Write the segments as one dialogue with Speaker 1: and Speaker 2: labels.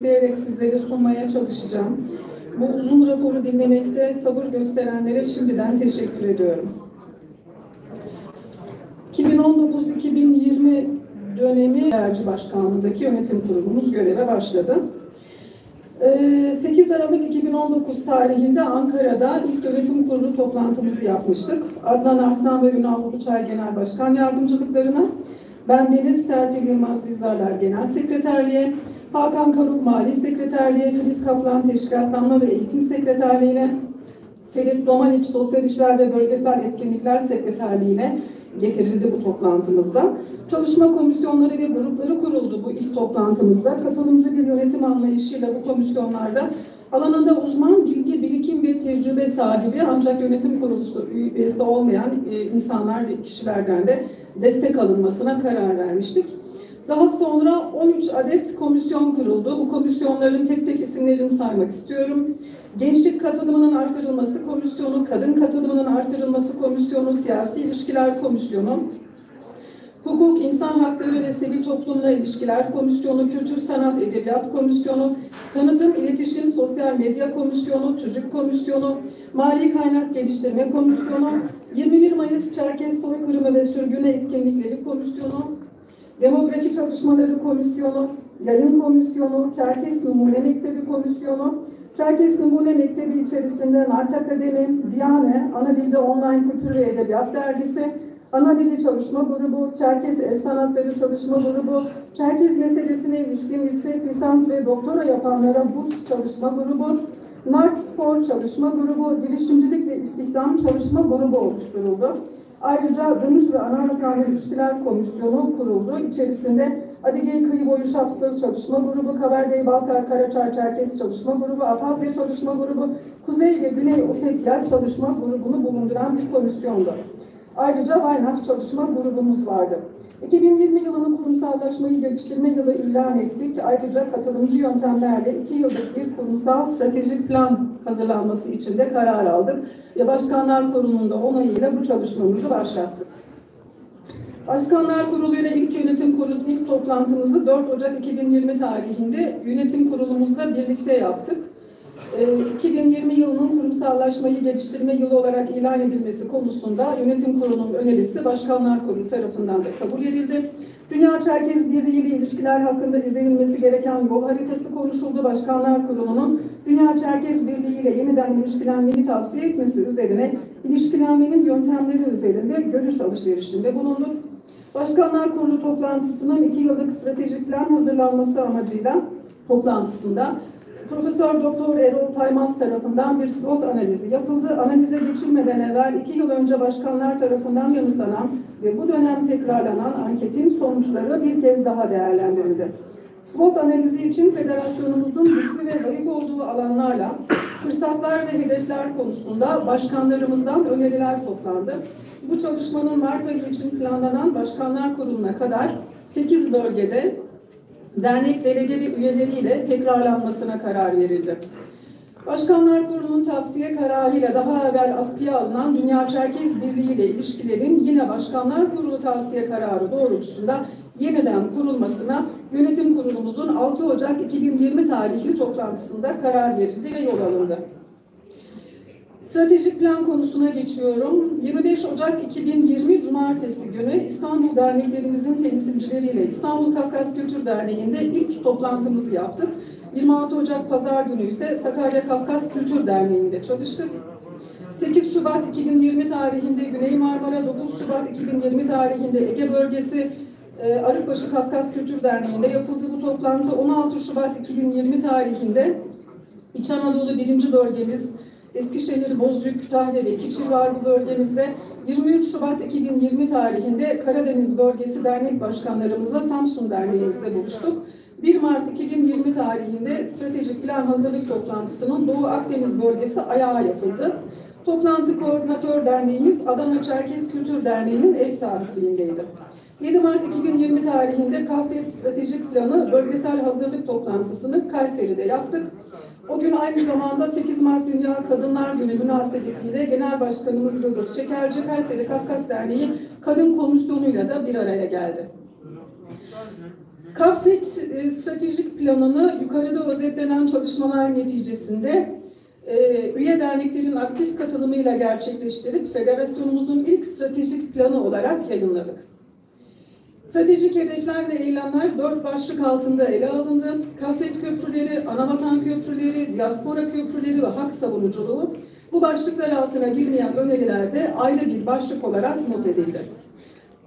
Speaker 1: diyerek sizlere sunmaya çalışacağım. Bu uzun raporu dinlemekte sabır gösterenlere şimdiden teşekkür ediyorum. 2019-2020 dönemi Enerji Başkanlığı'ndaki yönetim kurulumuz göreve başladı. 8 Aralık 2019 tarihinde Ankara'da ilk yönetim kurulu toplantımızı yapmıştık. Adnan Arslan ve Ünal Uluçay Genel Başkan Yardımcılıklarına, bendeniz Serpil Yılmaz Dizdarlar Genel Sekreterliğe, Hakan Karuk Mali Sekreterliğe, Filiz Kaplan Teşkilatlanma ve Eğitim Sekreterliğine, Ferit Domaniç Sosyal İşler ve Bölgesel Etkinlikler Sekreterliğine getirildi bu toplantımızda. Çalışma komisyonları ve grupları kuruldu bu ilk toplantımızda. Katılımcı bir yönetim anlayışıyla bu komisyonlarda alanında uzman, bilgi, birikim ve tecrübe sahibi ancak yönetim kurulu üyesi olmayan insanlar ve kişilerden de destek alınmasına karar vermiştik. Daha sonra 13 adet komisyon kuruldu. Bu komisyonların tek tek isimlerini saymak istiyorum. Gençlik katılımının artırılması komisyonu, kadın katılımının artırılması komisyonu, siyasi ilişkiler komisyonu, hukuk, insan hakları ve sivil toplumla ilişkiler komisyonu, kültür, sanat, edebiyat komisyonu, tanıtım, iletişim, sosyal medya komisyonu, tüzük komisyonu, mali kaynak geliştirme komisyonu, 21 Mayıs Çerkez soykırımı ve sürgüne etkinlikleri komisyonu, demografi çalışmaları komisyonu, yayın komisyonu, Çerkez Numune Mektebi komisyonu, Çerkez Numune Mektebi içerisinde Mert Akademi, Diane, Ana Dilde Online Kültür ve Edebiyat Dergisi, Ana Dili Çalışma Grubu, Çerkez El Sanatları Çalışma Grubu, Çerkez meselesine ilişkin yüksek lisans ve doktora yapanlara burs çalışma grubu, Nart Spor Çalışma Grubu, Girişimcilik ve İstihdam Çalışma Grubu oluşturuldu. Ayrıca Dönüş ve Ana İlişkiler Komisyonu kuruldu. İçerisinde Adigey Kıyı Boyu Şapsır Çalışma Grubu, Kabardey Balkar Karaçay Çerkez Çalışma Grubu, Abhazya Çalışma Grubu, Kuzey ve Güney Ossetya Çalışma Grubu'nu bulunduran bir komisyondu. Ayrıca Vaynak Çalışma Grubumuz vardı. 2020 yılını kurumsallaşmayı geliştirme yılı ilan ettik. Ayrıca katılımcı yöntemlerle 2 yıllık bir kurumsal stratejik plan hazırlanması için de karar aldık ve Başkanlar Kurulu'nun da onayıyla bu çalışmamızı başlattık. Başkanlar Kurulu ile ilk yönetim kurulu ilk toplantımızı 4 Ocak 2020 tarihinde yönetim kurulumuzla birlikte yaptık. 2020 yılının kurumsallaşmayı geliştirme yılı olarak ilan edilmesi konusunda yönetim kurulunun önerisi Başkanlar Kurulu tarafından da kabul edildi. Dünya Çerkez Birliği ile ilişkiler hakkında izlenilmesi gereken yol haritası konuşuldu. Başkanlar Kurulu'nun Dünya Çerkez Birliği ile yeniden ilişkilenmeyi tavsiye etmesi üzerine ilişkilenmenin yöntemleri üzerinde görüş alışverişinde bulunduk. Başkanlar Kurulu toplantısının 2 yıllık stratejik plan hazırlanması amacıyla toplantısında Profesör Doktor Erol Taymaz tarafından bir SWOT analizi yapıldı. Analize geçilmeden evvel 2 yıl önce başkanlar tarafından yanıtlanan ve bu dönem tekrarlanan anketin sonuçları bir kez daha değerlendirildi. SWOT analizi için federasyonumuzun güçlü ve zayıf olduğu alanlarla fırsatlar ve hedefler konusunda başkanlarımızdan öneriler toplandı. Bu çalışmanın Mart ayı için planlanan Başkanlar Kurulu'na kadar 8 bölgede dernek delegeli üyeleriyle tekrarlanmasına karar verildi. Başkanlar Kurulu'nun tavsiye kararıyla daha evvel askıya alınan Dünya Çerkez Birliği ile ilişkilerin yine Başkanlar Kurulu tavsiye kararı doğrultusunda yeniden kurulmasına yönetim kurulumuzun 6 Ocak 2020 tarihli toplantısında karar verildi ve yol alındı. Stratejik plan konusuna geçiyorum. 25 Ocak 2020 Cumartesi günü İstanbul derneklerimizin temsilcileriyle İstanbul Kafkas Kültür Derneği'nde ilk toplantımızı yaptık. 26 Ocak Pazar günü ise Sakarya Kafkas Kültür Derneği'nde çalıştık. 8 Şubat 2020 tarihinde Güney Marmara, 9 Şubat 2020 tarihinde Ege Bölgesi Arıkbaşı Kafkas Kültür Derneği'nde yapıldı bu toplantı. 16 Şubat 2020 tarihinde İç Anadolu 1. bölgemiz Eskişehir, Bozüyük, Kütahya ve Kiçil var bu bölgemizde. 23 Şubat 2020 tarihinde Karadeniz Bölgesi Dernek Başkanlarımızla Samsun Derneğimizde buluştuk. 1 Mart 2020 tarihinde stratejik plan hazırlık toplantısının Doğu Akdeniz Bölgesi ayağı yapıldı. Toplantı Koordinatör Derneğimiz Adana Çerkez Kültür Derneği'nin ev sahipliğindeydi. 7 Mart 2020 tarihinde Kafiyet Stratejik Planı bölgesel hazırlık toplantısını Kayseri'de yaptık. O gün aynı zamanda 8 Mart Dünya Kadınlar Günü münasebetiyle Genel Başkanımız Yıldız Şekerci, Kayseri Kafkas Derneği Kadın Komisyonu'yla da bir araya geldi. KAFET stratejik planını yukarıda özetlenen çalışmalar neticesinde üye derneklerin aktif katılımıyla gerçekleştirip federasyonumuzun ilk stratejik planı olarak yayınladık. Stratejik hedefler ve eylemler 4 başlık altında ele alındı. KAFET köprüleri, anavatan köprüleri, diaspora köprüleri ve hak savunuculuğu bu başlıklar altına girmeyen önerilerde ayrı bir başlık olarak not edildi.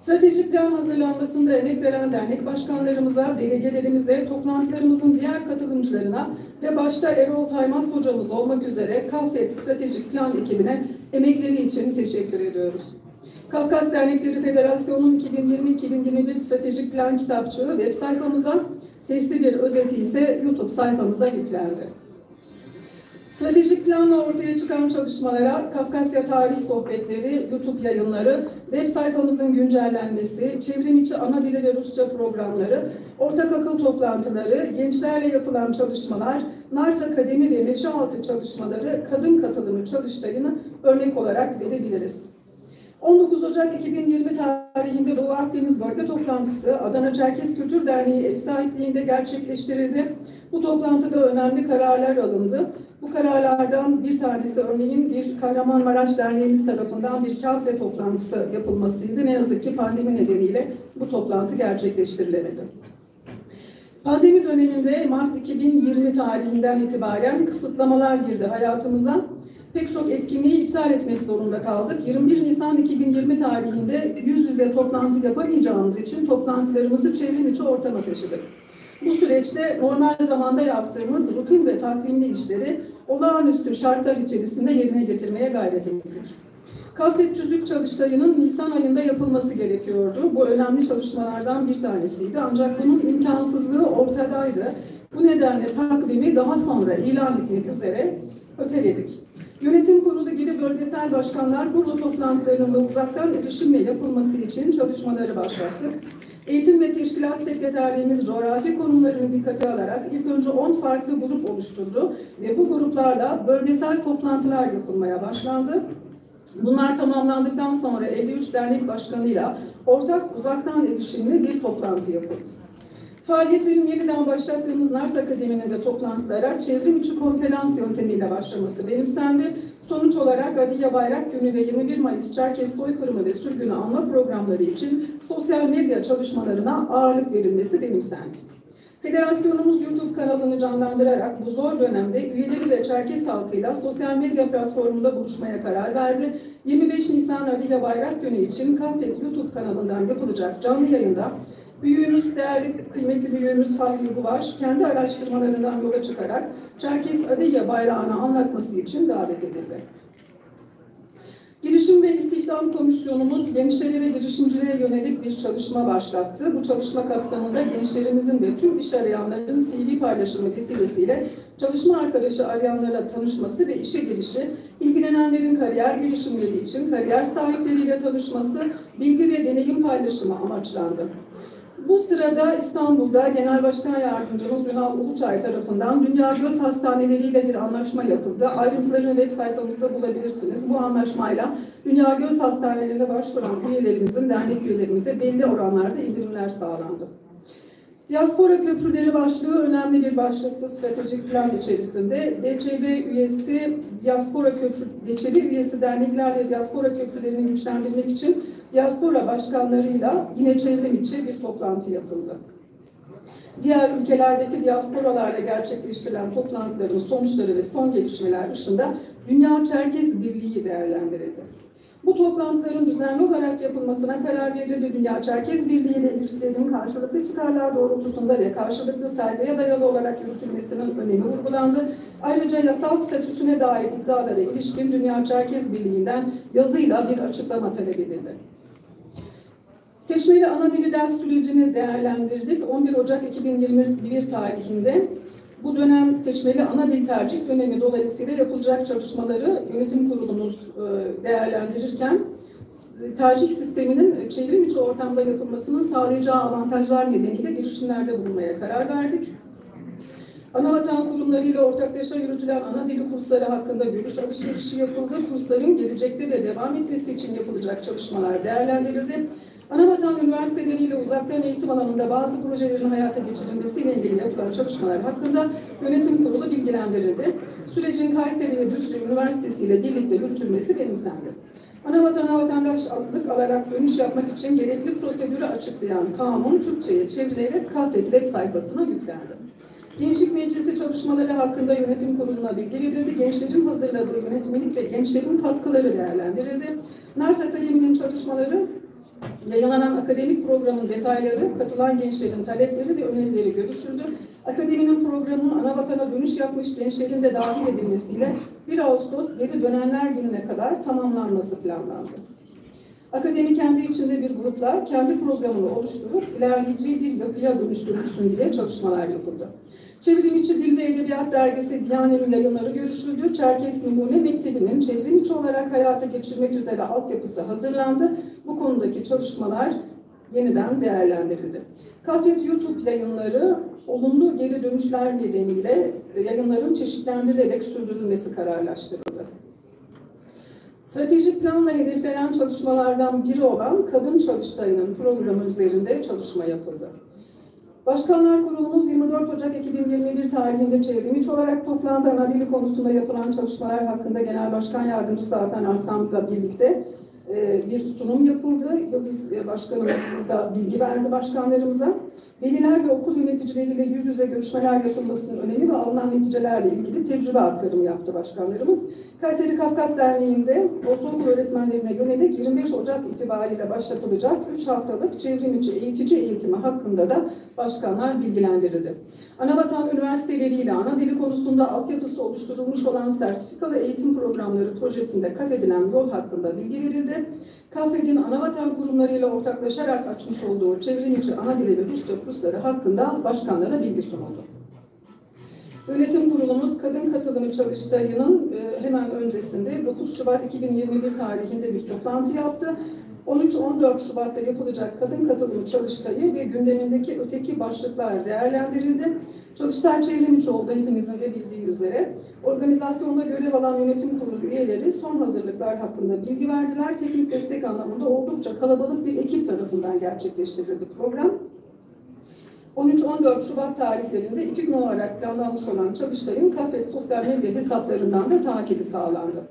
Speaker 1: Stratejik plan hazırlanmasında emek veren dernek başkanlarımıza, delegelerimize, toplantılarımızın diğer katılımcılarına ve başta Erol Taymaz hocamız olmak üzere KAFET Stratejik Plan ekibine emekleri için teşekkür ediyoruz. Kafkas Dernekleri Federasyonu'nun 2020-2021 Stratejik Plan kitapçığı web sayfamıza, sesli bir özeti ise YouTube sayfamıza yüklendi. Stratejik planla ortaya çıkan çalışmalara Kafkasya Tarih Sohbetleri, YouTube yayınları, web sayfamızın güncellenmesi, çevrimiçi ana dili ve Rusça programları, ortak akıl toplantıları, gençlerle yapılan çalışmalar, NART Akademi ve Meşealtı çalışmaları, kadın katılımı çalıştayını örnek olarak verebiliriz. 19 Ocak 2020 tarihinde Doğu Akdeniz Bölge Toplantısı Adana Çerkes Kültür Derneği ev sahipliğinde gerçekleştirildi. Bu toplantıda önemli kararlar alındı. Bu kararlardan bir tanesi örneğin bir Kahramanmaraş Derneğimiz tarafından bir Kavze toplantısı yapılmasıydı. Ne yazık ki pandemi nedeniyle bu toplantı gerçekleştirilemedi. Pandemi döneminde Mart 2020 tarihinden itibaren kısıtlamalar girdi hayatımıza. Pek çok etkinliği iptal etmek zorunda kaldık. 21 Nisan 2020 tarihinde yüz yüze toplantı yapamayacağımız için toplantılarımızı çevrimiçi ortama taşıdık. Bu süreçte normal zamanda yaptığımız rutin ve takvimli işleri olağanüstü şartlar içerisinde yerine getirmeye gayret ettik. KAFET Tüzük Çalıştayı'nın Nisan ayında yapılması gerekiyordu. Bu önemli çalışmalardan bir tanesiydi. Ancak bunun imkansızlığı ortadaydı. Bu nedenle takvimi daha sonra ilan etmek üzere öteledik. Yönetim kurulu gibi bölgesel başkanlar kurulu toplantılarında uzaktan erişimle yapılması için çalışmaları başlattık. Eğitim ve Teşkilat Sekreterliğimiz coğrafi konumlarını dikkate alarak ilk önce 10 farklı grup oluşturdu ve bu gruplarla bölgesel toplantılar yapılmaya başlandı. Bunlar tamamlandıktan sonra 53 dernek başkanıyla ortak uzaktan erişimli bir toplantı yapıldı. Faaliyetlerin yeniden başlattığımız NART Akademi'ne de toplantılara çevrim içi konferans yöntemiyle başlaması benimsendi. Sonuç olarak Adiye Bayrak Günü ve 21 Mayıs Çerkes soykırımı ve sürgünü anma programları için sosyal medya çalışmalarına ağırlık verilmesi benimsendi. Federasyonumuz YouTube kanalını canlandırarak bu zor dönemde üyeleri ve Çerkes halkıyla sosyal medya platformunda buluşmaya karar verdi. 25 Nisan Adiye Bayrak Günü için KAFET YouTube kanalından yapılacak canlı yayında büyüğümüz, değerli, kıymetli büyüğümüz Fahri Buvar, kendi araştırmalarından yola çıkarak Çerkes Adiye bayrağını anlatması için davet edildi. Girişim ve İstihdam Komisyonumuz gençlere ve girişimcilere yönelik bir çalışma başlattı. Bu çalışma kapsamında gençlerimizin ve tüm iş arayanların CV paylaşımı vesilesiyle çalışma arkadaşı arayanlarla tanışması ve işe girişi, ilgilenenlerin kariyer girişimleri için kariyer sahipleriyle tanışması, bilgi ve deneyim paylaşımı amaçlandı. Bu sırada İstanbul'da Genel Başkan Yardımcımız Ünal Uluçay tarafından Dünya Göz Hastaneleri ile bir anlaşma yapıldı. Ayrıntılarını web sayfamızda bulabilirsiniz. Bu anlaşmayla Dünya Göz Hastanelerine başvuran üyelerimizin, dernek üyelerimize belli oranlarda indirimler sağlandı. Diaspora köprüleri başlığı önemli bir başlıktı stratejik plan içerisinde. DÇB üyesi, DÇB üyesi derneklerle diaspora köprülerini güçlendirmek için diaspora başkanlarıyla yine çevrim içi bir toplantı yapıldı. Diğer ülkelerdeki diasporalarla gerçekleştirilen toplantıların sonuçları ve son gelişmeler dışında Dünya Çerkez Birliği değerlendirildi. Bu toplantıların düzenli olarak yapılmasına karar verildi. Dünya Çerkez Birliği ile ilişkilerin karşılıklı çıkarlar doğrultusunda ve karşılıklı saygıya dayalı olarak yürütülmesinin önemi vurgulandı. Ayrıca yasal statüsüne dair iddialara ilişkin Dünya Çerkez Birliği'nden yazıyla bir açıklama talep edildi. Seçmeli ana dili ders sürecini değerlendirdik. 11 Ocak 2021 tarihinde bu dönem seçmeli ana dil tercih dönemi dolayısıyla yapılacak çalışmaları yönetim kurulumuz değerlendirirken tercih sisteminin çevrim içi ortamda yapılmasının sağlayacağı avantajlar nedeniyle girişimlerde bulunmaya karar verdik. Anavatan kurumlarıyla ortaklaşa yürütülen ana dili kursları hakkında görüş alışverişi yapıldı. Kursların gelecekte de devam etmesi için yapılacak çalışmalar değerlendirildi. Anavatan üniversiteleri ile uzaktan eğitim alanında bazı projelerin hayata geçirilmesiyle ilgili yapılan çalışmalar hakkında yönetim kurulu bilgilendirildi. Sürecin Kayseri ve Düzce Üniversitesi ile birlikte yürütülmesi benimsendi. Anavatana vatandaşlık alarak dönüş yapmak için gerekli prosedürü açıklayan kanun Türkçe'ye çevrilerek KAFET web sayfasına yüklendi. Gençlik Meclisi çalışmaları hakkında yönetim kuruluna bilgi verildi. Gençlerin hazırladığı yönetmelik ve gençlerin katkıları değerlendirildi. NART Akademi'nin çalışmaları, yayınlanan akademik programın detayları, katılan gençlerin talepleri ve önerileri görüşüldü. Akademinin programının Anavatana dönüş yapmış gençlerin de dahil edilmesiyle 1 Ağustos geri dönenler gününe kadar tamamlanması planlandı. Akademi kendi içinde bir grupla kendi programını oluşturup ilerleyeceği bir yapıya dönüştürülsün diye çalışmalar yapıldı. Çevrim içi Dil ve Edebiyat Dergisi Diyane'nin yayınları görüşüldü. Çerkes Numune Mektebi'nin çevrim içi olarak hayata geçirmek üzere altyapısı hazırlandı. Bu konudaki çalışmalar yeniden değerlendirildi. KAFET YouTube yayınları olumlu geri dönüşler nedeniyle yayınların çeşitlendirilerek sürdürülmesi kararlaştırıldı. Stratejik planla hedeflenen çalışmalardan biri olan Kadın Çalıştayı'nın programı üzerinde çalışma yapıldı. Başkanlar Kurulumuz 24 Ocak 2021 tarihinde çevrim içi olarak toplandı. Ana dili konusunda yapılan çalışmalar hakkında Genel Başkan Yardımcısı Adnan Arslan'la birlikte bir sunum yapıldı. Yıldız Başkanımız da bilgi verdi başkanlarımıza. Veliler ve okul yöneticileriyle yüz yüze görüşmeler yapılmasının önemi ve alınan neticelerle ilgili tecrübe aktarımı yaptı başkanlarımız. Kayseri Kafkas Derneği'nde ortaokul öğretmenlerine yönelik 25 Ocak itibariyle başlatılacak 3 haftalık çevrim içi eğitici eğitimi hakkında da başkanlar bilgilendirildi. Anavatan üniversiteleriyle ana dili konusunda altyapısı oluşturulmuş olan sertifikalı eğitim programları projesinde kat edilen yol hakkında bilgi verildi. KAFED'in Anavatan kurumlarıyla ortaklaşarak açmış olduğu çevrim içi ana dili ve Rusça kursları hakkında başkanlara bilgi sunuldu. Yönetim Kurulumuz Kadın Katılımı Çalıştayı'nın hemen öncesinde 9 Şubat 2021 tarihinde bir toplantı yaptı. 13-14 Şubat'ta yapılacak Kadın Katılımı Çalıştayı ve gündemindeki öteki başlıklar değerlendirildi. Çalıştay çevrim içi oldu hepinizin de bildiği üzere. Organizasyonda görev alan yönetim kurulu üyeleri son hazırlıklar hakkında bilgi verdiler. Teknik destek anlamında oldukça kalabalık bir ekip tarafından gerçekleştirildi program. 13-14 Şubat tarihlerinde 2 gün olarak planlanmış olan Çalıştay'ın KAFET sosyal medya hesaplarından da takibi sağlandı.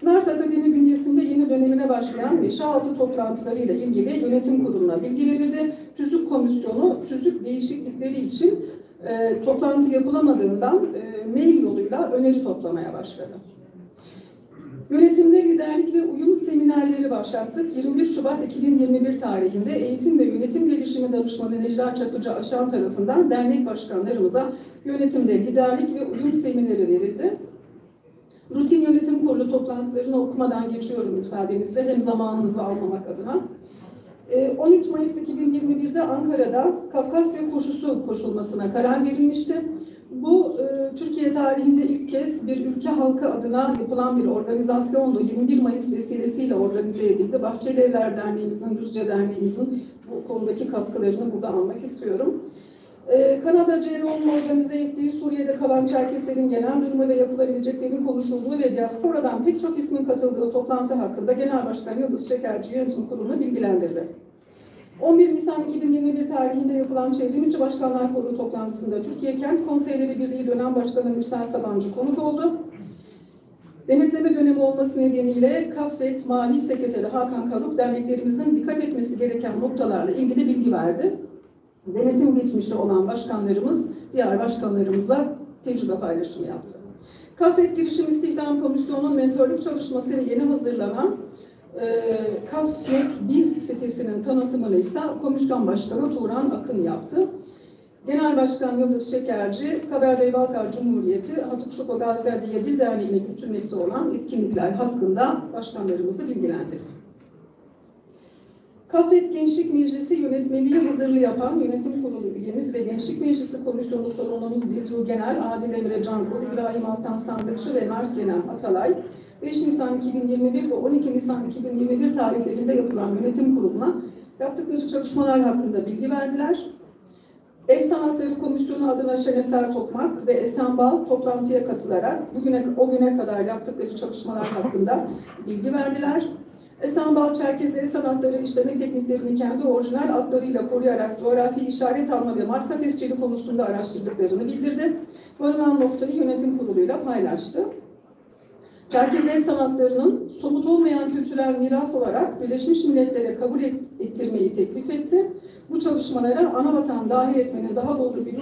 Speaker 1: NART Akademi bünyesinde yeni dönemine başlayan 5-6 toplantılarıyla ilgili yönetim kuruluna bilgi verildi. TÜZÜK komisyonu TÜZÜK değişiklikleri için toplantı yapılamadığından mail yoluyla öneri toplamaya başladı. Yönetimde liderlik ve uyum seminerleri başlattık. 21 Şubat 2021 tarihinde Eğitim ve Yönetim Gelişimi Danışmanı Necla Çakıcı Aşan tarafından dernek başkanlarımıza yönetimde liderlik ve uyum semineri verildi. Rutin yönetim kurulu toplantılarını okumadan geçiyorum müsaadenizle hem zamanınızı almamak adına. 13 Mayıs 2021'de Ankara'da Kafkasya koşusu koşulmasına karar verilmişti. Bu Türkiye tarihinde ilk kez bir ülke halkı adına yapılan bir organizasyondu. 21 Mayıs vesilesiyle organize edildi. Bahçeli Evler Derneğimizin, Düzce Derneğimizin bu konudaki katkılarını burada almak istiyorum. Kanada CERO'nun organize ettiği Suriye'de kalan Çerkeslerin genel durumu ve yapılabileceklerin konuşulduğu ve diasporadan pek çok ismin katıldığı toplantı hakkında Genel Başkan Yıldız Şekerci Yönetim Kurulu'nu bilgilendirdi. 11 Nisan 2021 tarihinde yapılan Çevrimiçi Başkanlar Kurulu toplantısında Türkiye Kent Konseyleri Birliği Dönem Başkanı Mürsel Sabancı konuk oldu. Denetleme dönemi olması nedeniyle KAFET Mali Sekreteri Hakan Karuk derneklerimizin dikkat etmesi gereken noktalarla ilgili bilgi verdi. Denetim geçmişi olan başkanlarımız diğer başkanlarımızla tecrübe paylaşımı yaptı. KAFET Girişim İstihdam Komisyonu'nun mentörlük çalışması ve yeni hazırlanan KAFET Biz sitesinin tanıtımını ise Komisyon Başkanı Turan Akın yaptı. Genel Başkan Yıldız Şekerci, Kabardey Balkar Cumhuriyeti, Hatukşuko Gaziadiye Dil Derneği'ne götürmekte olan etkinlikler hakkında başkanlarımızı bilgilendirdi. KAFET Gençlik Meclisi yönetmeliği hazırlığı yapan Yönetim Kurulu üyemiz ve Gençlik Meclisi Komisyonu sorumlumuz Dilruh Genel, Adil Emre Cankul, İbrahim Altan Sandıkçı ve Mert Yenem Atalay, 5 Nisan 2021 ve 12 Nisan 2021 tarihlerinde yapılan Yönetim Kurulu'na yaptıkları çalışmalar hakkında bilgi verdiler. El Sanatları Komisyonu adına Şeneser Tokmak ve Esen Bal toplantıya katılarak o güne kadar yaptıkları çalışmalar hakkında bilgi verdiler. Esenbal Çerkez el sanatları işleme tekniklerini kendi orijinal adlarıyla koruyarak coğrafi işaret alma ve marka tescili konusunda araştırdıklarını bildirdi. Varılan noktayı yönetim kuruluyla paylaştı. Çerkez el sanatlarının somut olmayan kültürel miras olarak Birleşmiş Milletler'e kabul ettirmeyi teklif etti. Bu çalışmalara anavatan dahil etmenin daha doğru bir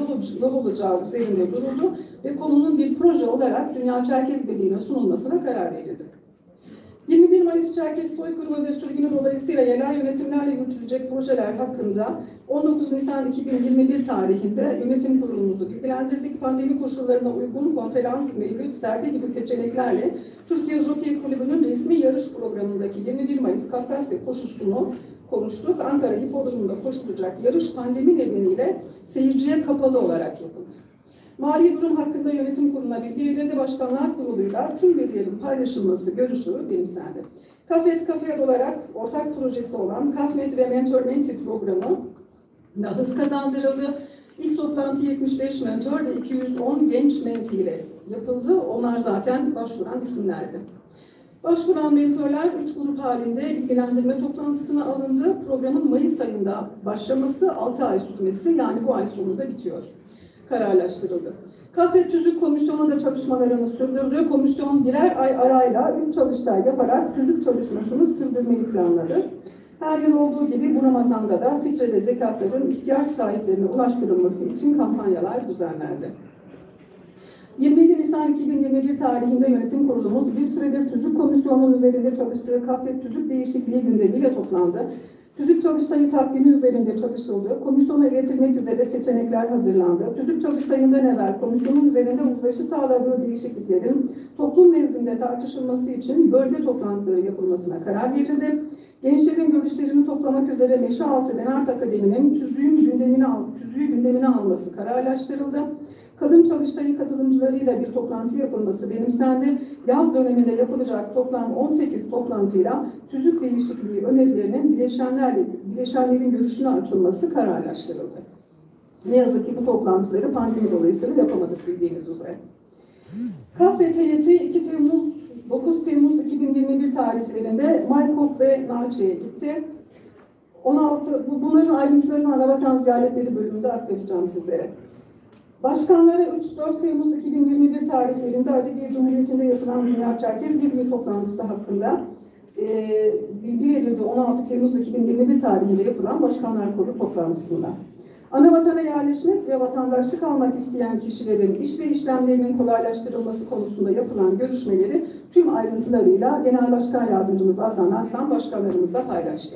Speaker 1: yol olacağı üzerinde duruldu ve konunun bir proje olarak Dünya Çerkez Birliği'ne sunulmasına karar verildi. 21 Mayıs Çerkez soykırımı ve sürgünü dolayısıyla yerel yönetimlerle yürütülecek projeler hakkında 19 Nisan 2021 tarihinde yönetim kurulumuzu bilgilendirdik. Pandemi koşullarına uygun konferans, mevlüt, sergi gibi seçeneklerle Türkiye Jockey Kulübü'nün resmi yarış programındaki 21 Mayıs Kafkasya koşusunu konuştuk. Ankara Hipodromu'nda koşulacak yarış pandemi nedeniyle seyirciye kapalı olarak yapıldı. Mali durum hakkında yönetim kuruluna bilgi verildi. Başkanlar Kurulu'yla tüm verilerin paylaşılması görüşü benimsendi. Kafet Kafeyat olarak ortak projesi olan Kafnet ve Mentor Menti programı hız kazandırıldı. İlk toplantı 75 mentor ve 210 genç menti ile yapıldı. Onlar zaten başvuran isimlerdi. Başvuran mentorlar 3 grup halinde bilgilendirme toplantısına alındı. Programın Mayıs ayında başlaması, 6 ay sürmesi, yani bu ay sonunda bitiyor, kararlaştırıldı. Kafet Tüzük Komisyonu da çalışmalarını sürdürdü. Komisyon birer ay arayla 3 çalıştay yaparak tüzük çalışmasını sürdürmeyi planladı. Her yıl olduğu gibi bu Ramazan'da da fitre ve zekatların ihtiyaç sahiplerine ulaştırılması için kampanyalar düzenlendi. 27 Nisan 2021 tarihinde yönetim kurulumuz bir süredir Tüzük Komisyonu'nun üzerinde çalıştığı Kafet Tüzük Değişikliği gündemiyle toplandı. Tüzük çalıştayı takvimi üzerinde çalışıldı. Komisyona iletilmek üzere seçenekler hazırlandı. Tüzük çalıştayından evvel komisyonun üzerinde uzlaşı sağladığı değişikliklerin toplum nezdinde tartışılması için bölge toplantıları yapılmasına karar verildi. Gençlerin görüşlerini toplamak üzere Meşealtı Lenart Akademi'nin tüzüğü gündemine alması kararlaştırıldı. Kadın çalıştayı katılımcılarıyla bir toplantı yapılması benimsendi. Yaz döneminde yapılacak toplam 18 toplantıyla tüzük değişikliği önerilerinin bileşenlerin görüşüne açılması kararlaştırıldı. Ne yazık ki bu toplantıları pandemi dolayısıyla yapamadık bildiğiniz üzere. Kafet heyeti 9 Temmuz 2021 tarihlerinde Maykop ve Nalçı'ya gitti. Bunların ayrıntılarını Anavatan ziyaretleri bölümünde aktaracağım sizlere. Başkanları 3-4 Temmuz 2021 tarihlerinde Adige Cumhuriyeti'nde yapılan Dünya Çerkez Birliği toplantısı hakkında bilgi verildi 16 Temmuz 2021 tarihinde yapılan Başkanlar Kurulu toplantısında. Anavatana yerleşmek ve vatandaşlık almak isteyen kişilerin iş ve işlemlerinin kolaylaştırılması konusunda yapılan görüşmeleri tüm ayrıntılarıyla Genel Başkan Yardımcımız Adnan Aslan başkanlarımızla paylaştı.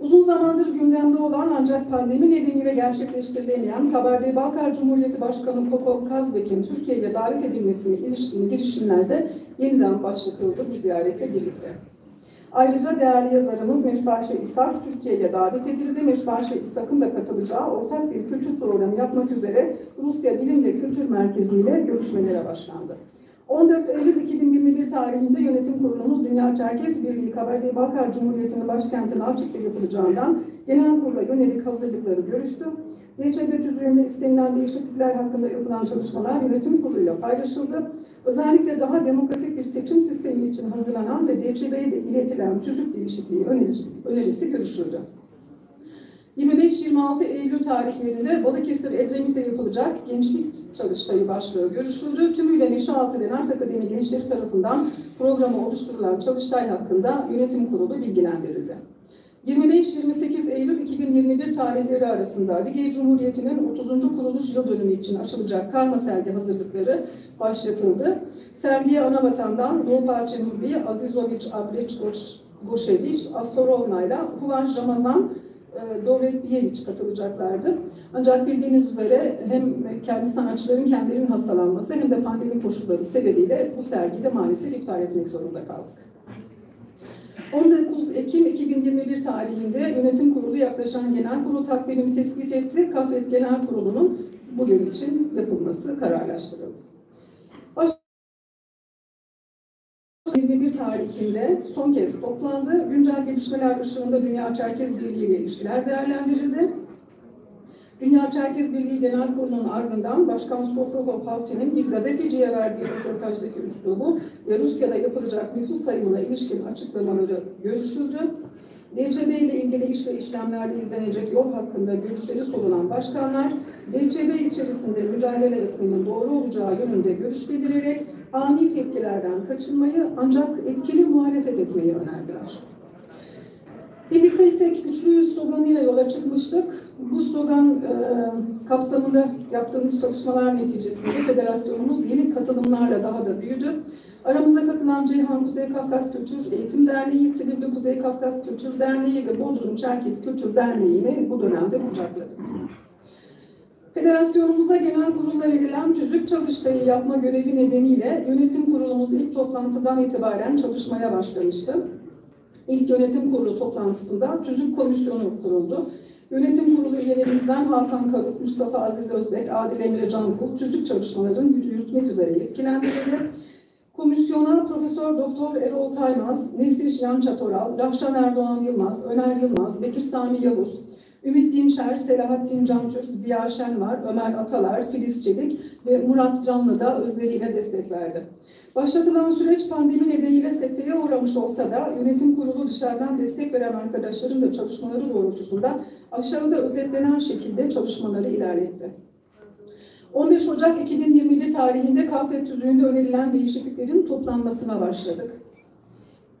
Speaker 1: Uzun zamandır gündemde olan ancak pandemi nedeniyle gerçekleştirilemeyen Kabardey-Balkar Cumhuriyeti Başkanı Koko Kazbek'in Türkiye'ye davet edilmesine ilişkin girişimlerde yeniden başlatıldı bu ziyaretle birlikte. Ayrıca değerli yazarımız Meşbaşı İshak Türkiye'ye davet edildi. Meşbaşı İshak'ın da katılacağı ortak bir kültür programı yapmak üzere Rusya Bilim ve Kültür Merkezi ile görüşmelere başlandı. 14 Eylül 2021 tarihinde yönetim kurulumuz Dünya Çerkez Birliği Kabardey-Balkar Cumhuriyeti'nin başkenti Nalçık'ta yapılacağından genel kurula yönelik hazırlıkları görüştü. DÇB tüzüğünde istenilen değişiklikler hakkında yapılan çalışmalar yönetim kuruluyla paylaşıldı. Özellikle daha demokratik bir seçim sistemi için hazırlanan ve DÇB'ye de iletilen tüzük değişikliği önerisi görüşüldü. 25-26 Eylül tarihlerinde Balıkesir Edremit'te yapılacak Gençlik Çalıştayı başlığı görüşüldü. Tümüyle Meşealtı Lenart Akademi gençleri tarafından programı oluşturulan Çalıştay hakkında yönetim kurulu bilgilendirildi. 25-28 Eylül 2021 tarihleri arasında Adige Cumhuriyeti'nin 30. kuruluş yıl dönümü için açılacak karma sergi hazırlıkları başlatıldı. Sergiye Anavatan'dan Dolpaçe Nurbi, Azizoviç Ableç Goşeviç, Astorovna ile Huvanj Ramazan Dovretbiyeviç katılacaklardı. Ancak bildiğiniz üzere hem kendi sanatçıların kendilerinin hastalanması hem de pandemi koşulları sebebiyle bu sergiyi de maalesef iptal etmek zorunda kaldık. 19 Ekim 2021 tarihinde yönetim kurulu yaklaşan genel kurul takvimini tespit etti. Kafet Genel Kurulu'nun bugün için yapılması kararlaştırıldı. 21 tarihinde son kez toplandı. Güncel gelişmeler ışığında Dünya Çerkez Birliği ile ilişkiler değerlendirildi. Dünya Çerkez Birliği Genel Kurulu'nun ardından Başkan Sofrokov Havti'nin bir gazeteciye verdiği röportajdaki üslubu ve Rusya'da yapılacak nüfus sayımına ilişkin açıklamaları görüşüldü. DÇB ile ilgili iş ve işlemlerde izlenecek yol hakkında görüşleri sorulan başkanlar, DÇB içerisinde mücadele etmenin doğru olacağı yönünde görüş bildirerek ani tepkilerden kaçınmayı ancak etkili muhalefet etmeyi önerdiler. Birlikteysek güçlüyüz sloganıyla yola çıkmıştık. Bu slogan kapsamında yaptığımız çalışmalar neticesinde federasyonumuz yeni katılımlarla daha da büyüdü. Aramıza katılan Ceyhan Kuzey Kafkas Kültür Eğitim Derneği, Silivri Kuzey Kafkas Kültür Derneği ve Bodrum Çerkez Kültür Derneği'ni bu dönemde kucakladık. Federasyonumuza genel kurulla verilen tüzük çalıştayı yapma görevi nedeniyle yönetim kurulumuz ilk toplantıdan itibaren çalışmaya başlamıştı. İlk yönetim kurulu toplantısında tüzük komisyonu kuruldu. Yönetim kurulu üyelerimizden Hakan Karuk, Mustafa Aziz Özbek, Adil Emre Cankul tüzük çalışmalarını yürütmek üzere yetkilendirildi. Komisyona Profesör Doktor Erol Taymaz, Nesliş Yan Çatoral, Rahşan Erdoğan Yılmaz, Ömer Yılmaz, Bekir Sami Yavuz, Ümit Dinçer, Selahattin Cantürk, Ziya Şenvar, Ömer Atalar, Filiz Çelik ve Murat Canlı da özleriyle destek verdi. Başlatılan süreç pandemi nedeniyle sekteye uğramış olsa da yönetim kurulu dışarıdan destek veren arkadaşların da çalışmaları doğrultusunda aşağıda özetlenen şekilde çalışmaları ilerletti. 15 Ocak 2021 tarihinde KAFET tüzüğünde önerilen değişikliklerin toplanmasına başladık.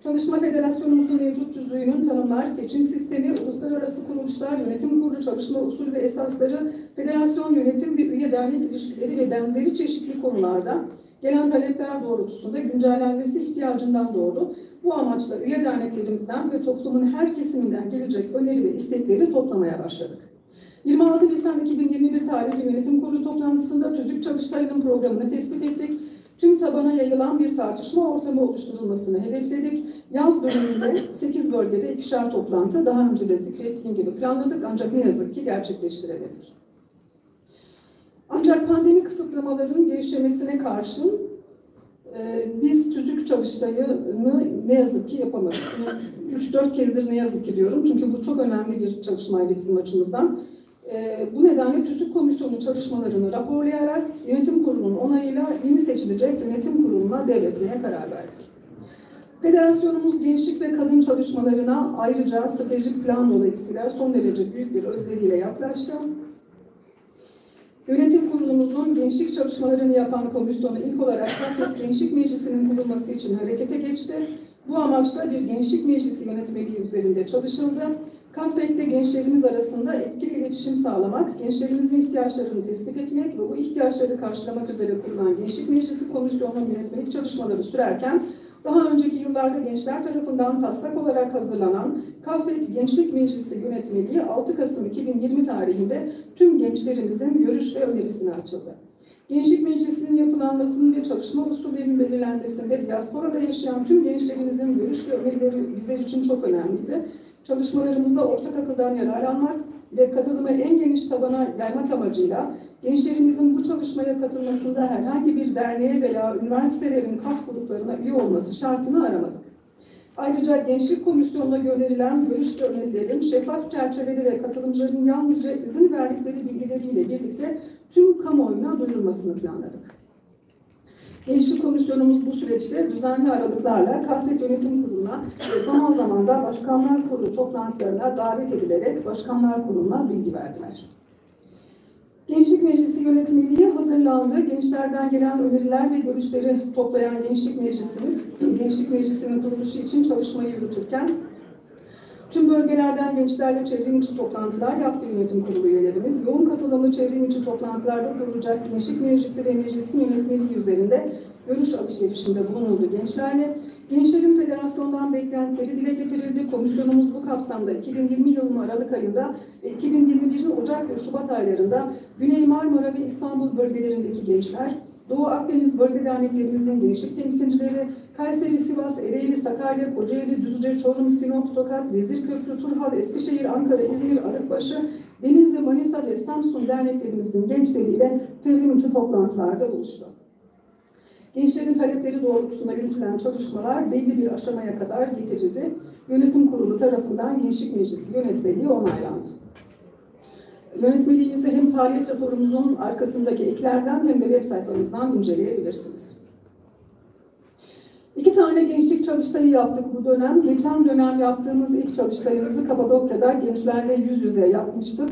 Speaker 1: Çalışma Federasyonumuzun mevcut tüzüğünün tanımlar, seçim sistemi, uluslararası kuruluşlar, yönetim kurulu çalışma usulü ve esasları, federasyon yönetim ve üye dernek ilişkileri ve benzeri çeşitli konularda gelen talepler doğrultusunda güncellenmesi ihtiyacından doğdu. Bu amaçla üye derneklerimizden ve toplumun her kesiminden gelecek öneri ve istekleri toplamaya başladık. 26 Nisan 2021 tarihli yönetim kurulu toplantısında tüzük çalıştayının programını tespit ettik. Tüm tabana yayılan bir tartışma ortamı oluşturulmasını hedefledik. Yaz döneminde 8 bölgede 2'şer toplantı daha önce de zikrettiğim gibi planladık ancak ne yazık ki gerçekleştiremedik. Ancak pandemi kısıtlamalarının gevşemesine karşın biz tüzük çalıştayını ne yazık ki yapamadık. 3-4 kezdir ne yazık ki diyorum çünkü bu çok önemli bir çalışmaydı bizim açımızdan. Bu nedenle tüzük komisyonu çalışmalarını raporlayarak yönetim kurulunun onayıyla yeni seçilecek yönetim kuruluna devretmeye karar verdik. Federasyonumuz gençlik ve kadın çalışmalarına ayrıca stratejik plan dolayısıyla son derece büyük bir özveriyle yaklaştı. Yönetim kurulumuzun gençlik çalışmalarını yapan komisyonu ilk olarak KAFET Gençlik Meclisi'nin kurulması için harekete geçti. Bu amaçla bir gençlik meclisi yönetmeliği üzerinde çalışıldı. KAFET'le gençlerimiz arasında etkili iletişim sağlamak, gençlerimizin ihtiyaçlarını tespit etmek ve bu ihtiyaçları karşılamak üzere kurulan Gençlik Meclisi Komisyonu'nun yönetmelik çalışmaları sürerken, daha önceki yıllarda gençler tarafından taslak olarak hazırlanan KAFET Gençlik Meclisi Yönetmeliği 6 Kasım 2020 tarihinde tüm gençlerimizin görüş ve önerisine açıldı. Gençlik Meclisi'nin yapılanmasının ve çalışma usullerinin belirlenmesinde diasporada yaşayan tüm gençlerimizin görüş ve önerileri bizler için çok önemliydi. Çalışmalarımızda ortak akıldan yararlanmak ve katılımı en geniş tabana yaymak amacıyla gençlerimizin bu çalışmaya katılmasında herhangi bir derneğe veya üniversitelerin KAF gruplarına üye olması şartını aramadık. Ayrıca Gençlik Komisyonu'na gönderilen görüş ve önerilerin şeffaf çerçeveli ve katılımcıların yalnızca izin verdikleri bilgileriyle birlikte tüm kamuoyuna duyurulmasını planladık. Gençlik Komisyonumuz bu süreçte düzenli aralıklarla KAFET Yönetim Kurulu'na ve zaman zaman da Başkanlar Kurulu toplantılarına davet edilerek Başkanlar Kurulu'na bilgi verdiler. Gençlik Meclisi Yönetmeliği hazırlandı. Gençlerden gelen öneriler ve görüşleri toplayan Gençlik Meclisimiz, Gençlik Meclisi'nin kuruluşu için çalışmayı yürütürken tüm bölgelerden gençlerle çevrim içi toplantılar yaptı yönetim kurulu üyelerimiz. Yoğun katılımlı çevrim içi toplantılarda kurulacak Gençlik Meclisi ve Meclisin yönetmeliği üzerinde görüş alışverişinde bulunuldu gençlerle. Gençlerin federasyondan beklentileri dile getirildi. Komisyonumuz bu kapsamda 2020 yılının Aralık ayında ve 2021'in Ocak ve Şubat aylarında Güney Marmara ve İstanbul bölgelerindeki gençler, Doğu Akdeniz bölge derneklerimizin gençlik temsilcileri, Kayseri, Sivas, Ereğli, Sakarya, Kocaeli, Düzce, Çorum, Sinop, Tokat, Vezirköprü, Turhal, Eskişehir, Ankara, İzmir, Arıkbaşı, Denizli, Manisa ve Samsun derneklerimizin gençleriyle çevrim içi toplantılarda buluştu. Gençlerin talepleri doğrultusunda yürütülen çalışmalar belli bir aşamaya kadar getirildi. Yönetim kurulu tarafından Gençlik Meclisi yönetmeliği onaylandı. Yönetmeliğimizi hem faaliyet raporumuzun arkasındaki eklerden hem de web sayfamızdan inceleyebilirsiniz. 2 tane gençlik çalıştayı yaptık bu dönem. Geçen dönem yaptığımız ilk çalıştayımızı Kapadokya'da gençlerle yüz yüze yapmıştık.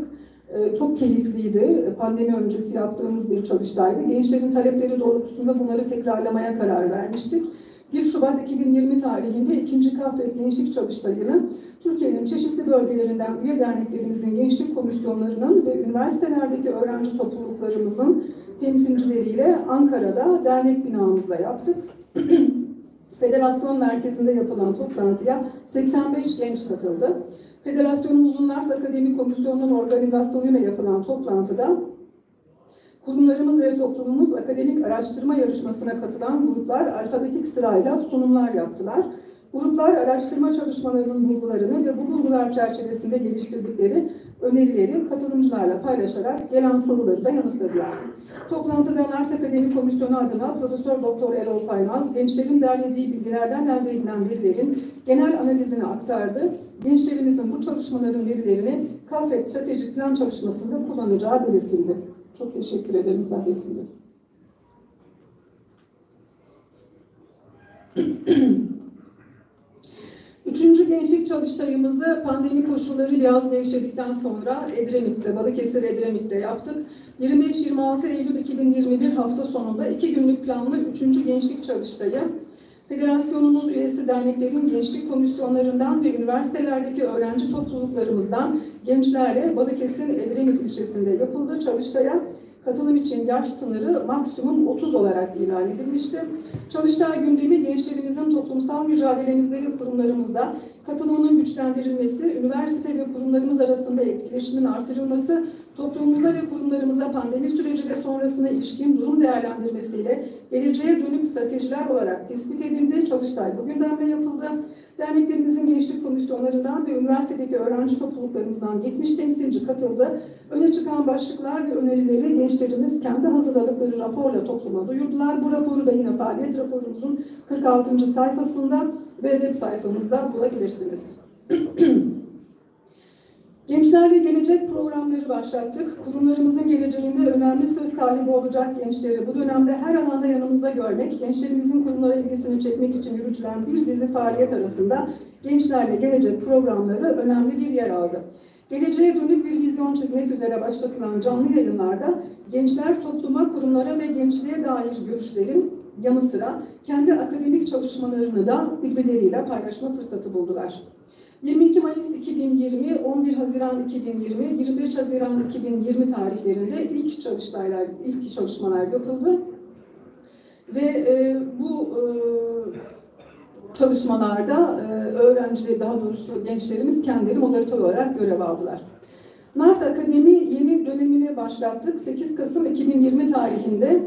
Speaker 1: Çok keyifliydi. Pandemi öncesi yaptığımız bir çalıştaydı. Gençlerin talepleri doğrultusunda bunları tekrarlamaya karar vermiştik. 1 Şubat 2020 tarihinde 2. Kafet Gençlik Çalıştayı'nı Türkiye'nin çeşitli bölgelerinden üye derneklerimizin gençlik komisyonlarının ve üniversitelerdeki öğrenci topluluklarımızın temsilcileriyle Ankara'da dernek binamızda yaptık. Federasyon merkezinde yapılan toplantıya 85 genç katıldı. Federasyonumuzun NART Akademi Komisyonu'nun organizasyonuyla yapılan toplantıda kurumlarımız ve toplumumuz akademik araştırma yarışmasına katılan gruplar alfabetik sırayla sunumlar yaptılar. Gruplar araştırma çalışmalarının bulgularını ve bu bulgular çerçevesinde geliştirdikleri önerileri katılımcılarla paylaşarak gelen soruları da yanıtladılar. Toplantıda NART Akademi Komisyonu adına Profesör Doktor Erol Taymaz, gençlerin derlediği bilgilerden elde edilen verilerin genel analizini aktardı. Gençlerimizin bu çalışmaların verilerini Kafet Stratejik Plan çalışmasında kullanacağı belirtildi. Çok teşekkür ederim Saadettin Bey. Üçüncü gençlik çalıştayımızı pandemi koşulları biraz gevşedikten sonra Edremit'te, Balıkesir Edremit'te yaptık. 25-26 Eylül 2021 hafta sonunda 2 günlük planlı 3. gençlik çalıştayı, Federasyonumuz üyesi derneklerin gençlik komisyonlarından ve üniversitelerdeki öğrenci topluluklarımızdan gençlerle Balıkesir Edremit ilçesinde yapıldı. Çalıştaya katılım için yaş sınırı maksimum 30 olarak ilan edilmişti. Çalıştay gündemi gençlerimizin toplumsal mücadelemizde ve kurumlarımızda katılımının güçlendirilmesi, üniversite ve kurumlarımız arasında etkileşimin artırılması, toplumumuza ve kurumlarımıza pandemi süreci ve sonrasına ilişkin durum değerlendirmesiyle geleceğe dönük stratejiler olarak tespit edildi. Çalıştay bu gündemle yapıldı. Derneklerimizin gençlik komisyonlarından ve üniversitedeki öğrenci topluluklarımızdan 70 temsilci katıldı. Öne çıkan başlıklar ve önerileri gençlerimiz kendi hazırladıkları raporla topluma duyurdular. Bu raporu da yine faaliyet raporumuzun 46. sayfasında ve web sayfamızda bulabilirsiniz. Gençlerle Gelecek programları başlattık. Kurumlarımızın geleceğinde önemli söz sahibi olacak gençleri bu dönemde her alanda yanımızda görmek, gençlerimizin kurumlara ilgisini çekmek için yürütülen bir dizi faaliyet arasında Gençlerle Gelecek programları önemli bir yer aldı. Geleceğe dönük bir vizyon çizmek üzere başlatılan canlı yayınlarda gençler topluma, kurumlara ve gençliğe dair görüşlerin yanı sıra kendi akademik çalışmalarını da birbirleriyle paylaşma fırsatı buldular. 22 Mayıs 2020, 11 Haziran 2020, 25 Haziran 2020 tarihlerinde ilk çalışmalar yapıldı. Ve bu çalışmalarda öğrenciler, daha doğrusu gençlerimiz kendileri moderatör olarak görev aldılar. NART Akademi yeni dönemini başlattık. 8 Kasım 2020 tarihinde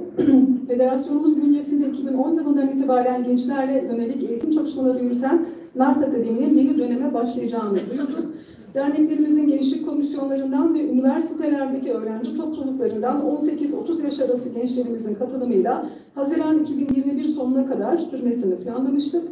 Speaker 1: Federasyonumuz bünyesinde 2010 yılından itibaren gençlerle yönelik eğitim çalışmaları yürüten NART Akademi'nin yeni döneme başlayacağını duyurduk. Derneklerimizin gençlik komisyonlarından ve üniversitelerdeki öğrenci topluluklarından 18-30 yaş arası gençlerimizin katılımıyla Haziran 2021 sonuna kadar sürmesini planlamıştık.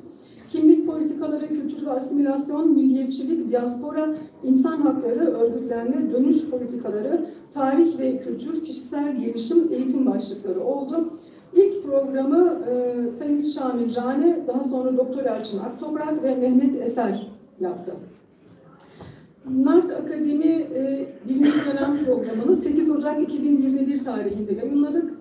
Speaker 1: Kimlik politikaları, kültür ve asimilasyon, milliyetçilik, diaspora, insan hakları, örgütlenme, dönüş politikaları, tarih ve kültür, kişisel gelişim, eğitim başlıkları oldu. İlk programı Sayın Şamil Cane, daha sonra Doktor Elçin Aktoprak ve Mehmet Eser yaptı. NART Akademi birinci dönem programını 8 Ocak 2021 tarihinde yayınladık.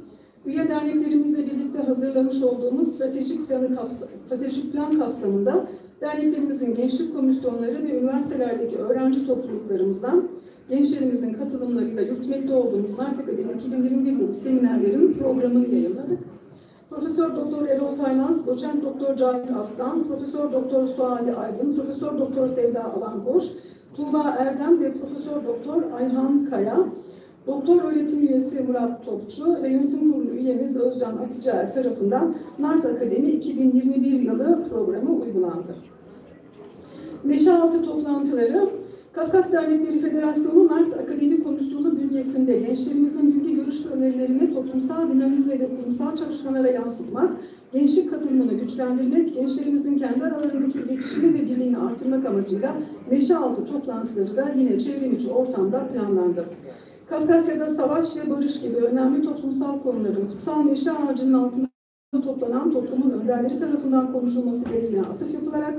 Speaker 1: Üye derneklerimizle birlikte hazırlamış olduğumuz stratejik plan kapsamında derneklerimizin gençlik komisyonları ve üniversitelerdeki öğrenci topluluklarımızdan gençlerimizin katılımlarıyla yürütmekte olduğumuz NART Akademi 2021 yılı seminerlerin programını yayınladık. Profesör Doktor Erol Taymaz, Doçent Doktor Cahit Aslan, Profesör Doktor Suali Aydın, Profesör Doktor Sevda Alankoş, Tuğba Erdem ve Profesör Doktor Ayhan Kaya, Doktor öğretim üyesi Murat Topçu ve yönetim kurulu üyemiz Özcan Aticer tarafından NART Akademi 2021 yılı programı uygulandı. Neşe altı toplantıları, Kafkas Dernekleri Federasyonu NART Akademi Komisyonu bünyesinde gençlerimizin bilgi görüş ve önerilerini toplumsal dinamizme ve kurumsal çalışmalara yansıtmak, gençlik katılımını güçlendirmek, gençlerimizin kendi aralarındaki iletişimi ve birliğini artırmak amacıyla neşe altı toplantıları da yine çevrimiçi ortamda planlandı. Kafkasya'da savaş ve barış gibi önemli toplumsal konuların kutsal meşe ağacının altında toplanan toplumun önderleri tarafından konuşulması gereğine atıf yapılarak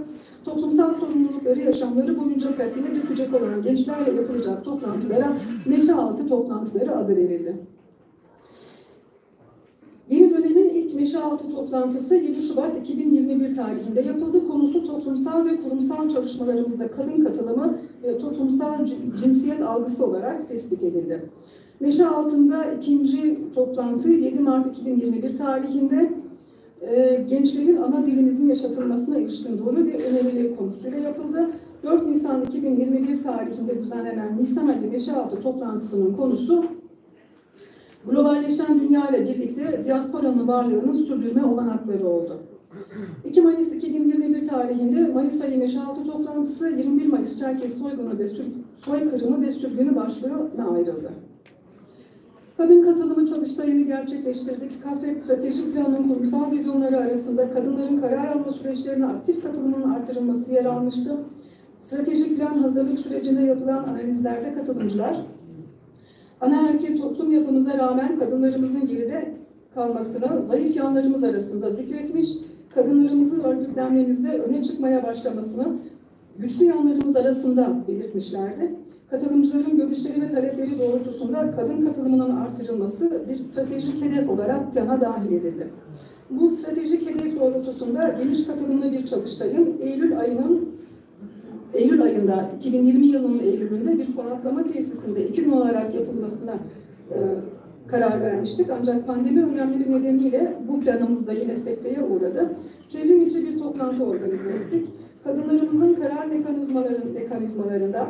Speaker 1: toplumsal sorumlulukları yaşamları boyunca pratiğe dökecek olan gençlerle yapılacak toplantılara Meşealtı toplantıları adı verildi. Yeni dönemin ilk Meşealtı toplantısı 7 Şubat 2021 tarihinde yapıldı. Konusu toplumsal ve kurumsal çalışmalarımızda kadın katılımı ve toplumsal cinsiyet algısı olarak tespit edildi. Meşealtı'nda ikinci toplantı 7 Mart 2021 tarihinde gençlerin ana dilimizin yaşatılmasına ilişkin rolü ve önerileri konusuyla yapıldı. 4 Nisan 2021 tarihinde düzenlenen Nisan ayı Meşealtı toplantısının konusu globalleşen dünya ile birlikte diasporanın varlığının sürdürme olanakları oldu. 2 Mayıs 2021 tarihinde Mayıs ayı Meşealtı toplantısı 21 Mayıs Çerkez soygunu ve soykırımı ve sürgünü başlığına ayrıldı. Kadın katılımı çalıştayını gerçekleştirdik. KAFET stratejik planının kurumsal vizyonları arasında kadınların karar alma süreçlerine aktif katılımının artırılması yer almıştı. Stratejik plan hazırlık sürecinde yapılan analizlerde katılımcılar, anaerkil toplum yapımıza rağmen kadınlarımızın geride kalmasını zayıf yanlarımız arasında zikretmiş, kadınlarımızın örgütlenmemizde öne çıkmaya başlamasını güçlü yanlarımız arasında belirtmişlerdi. Katılımcıların görüşleri ve talepleri doğrultusunda kadın katılımının artırılması bir stratejik hedef olarak plana dahil edildi. Bu stratejik hedef doğrultusunda geniş katılımlı bir çalıştayın Eylül ayında 2020 yılının Eylül'ünde bir konaklama tesisinde 2 gün olarak yapılmasına karar vermiştik. Ancak pandemi önlemleri nedeniyle bu planımız da yine sekteye uğradı. Çevrim içi bir toplantı organize ettik. Kadınlarımızın karar mekanizmalarında,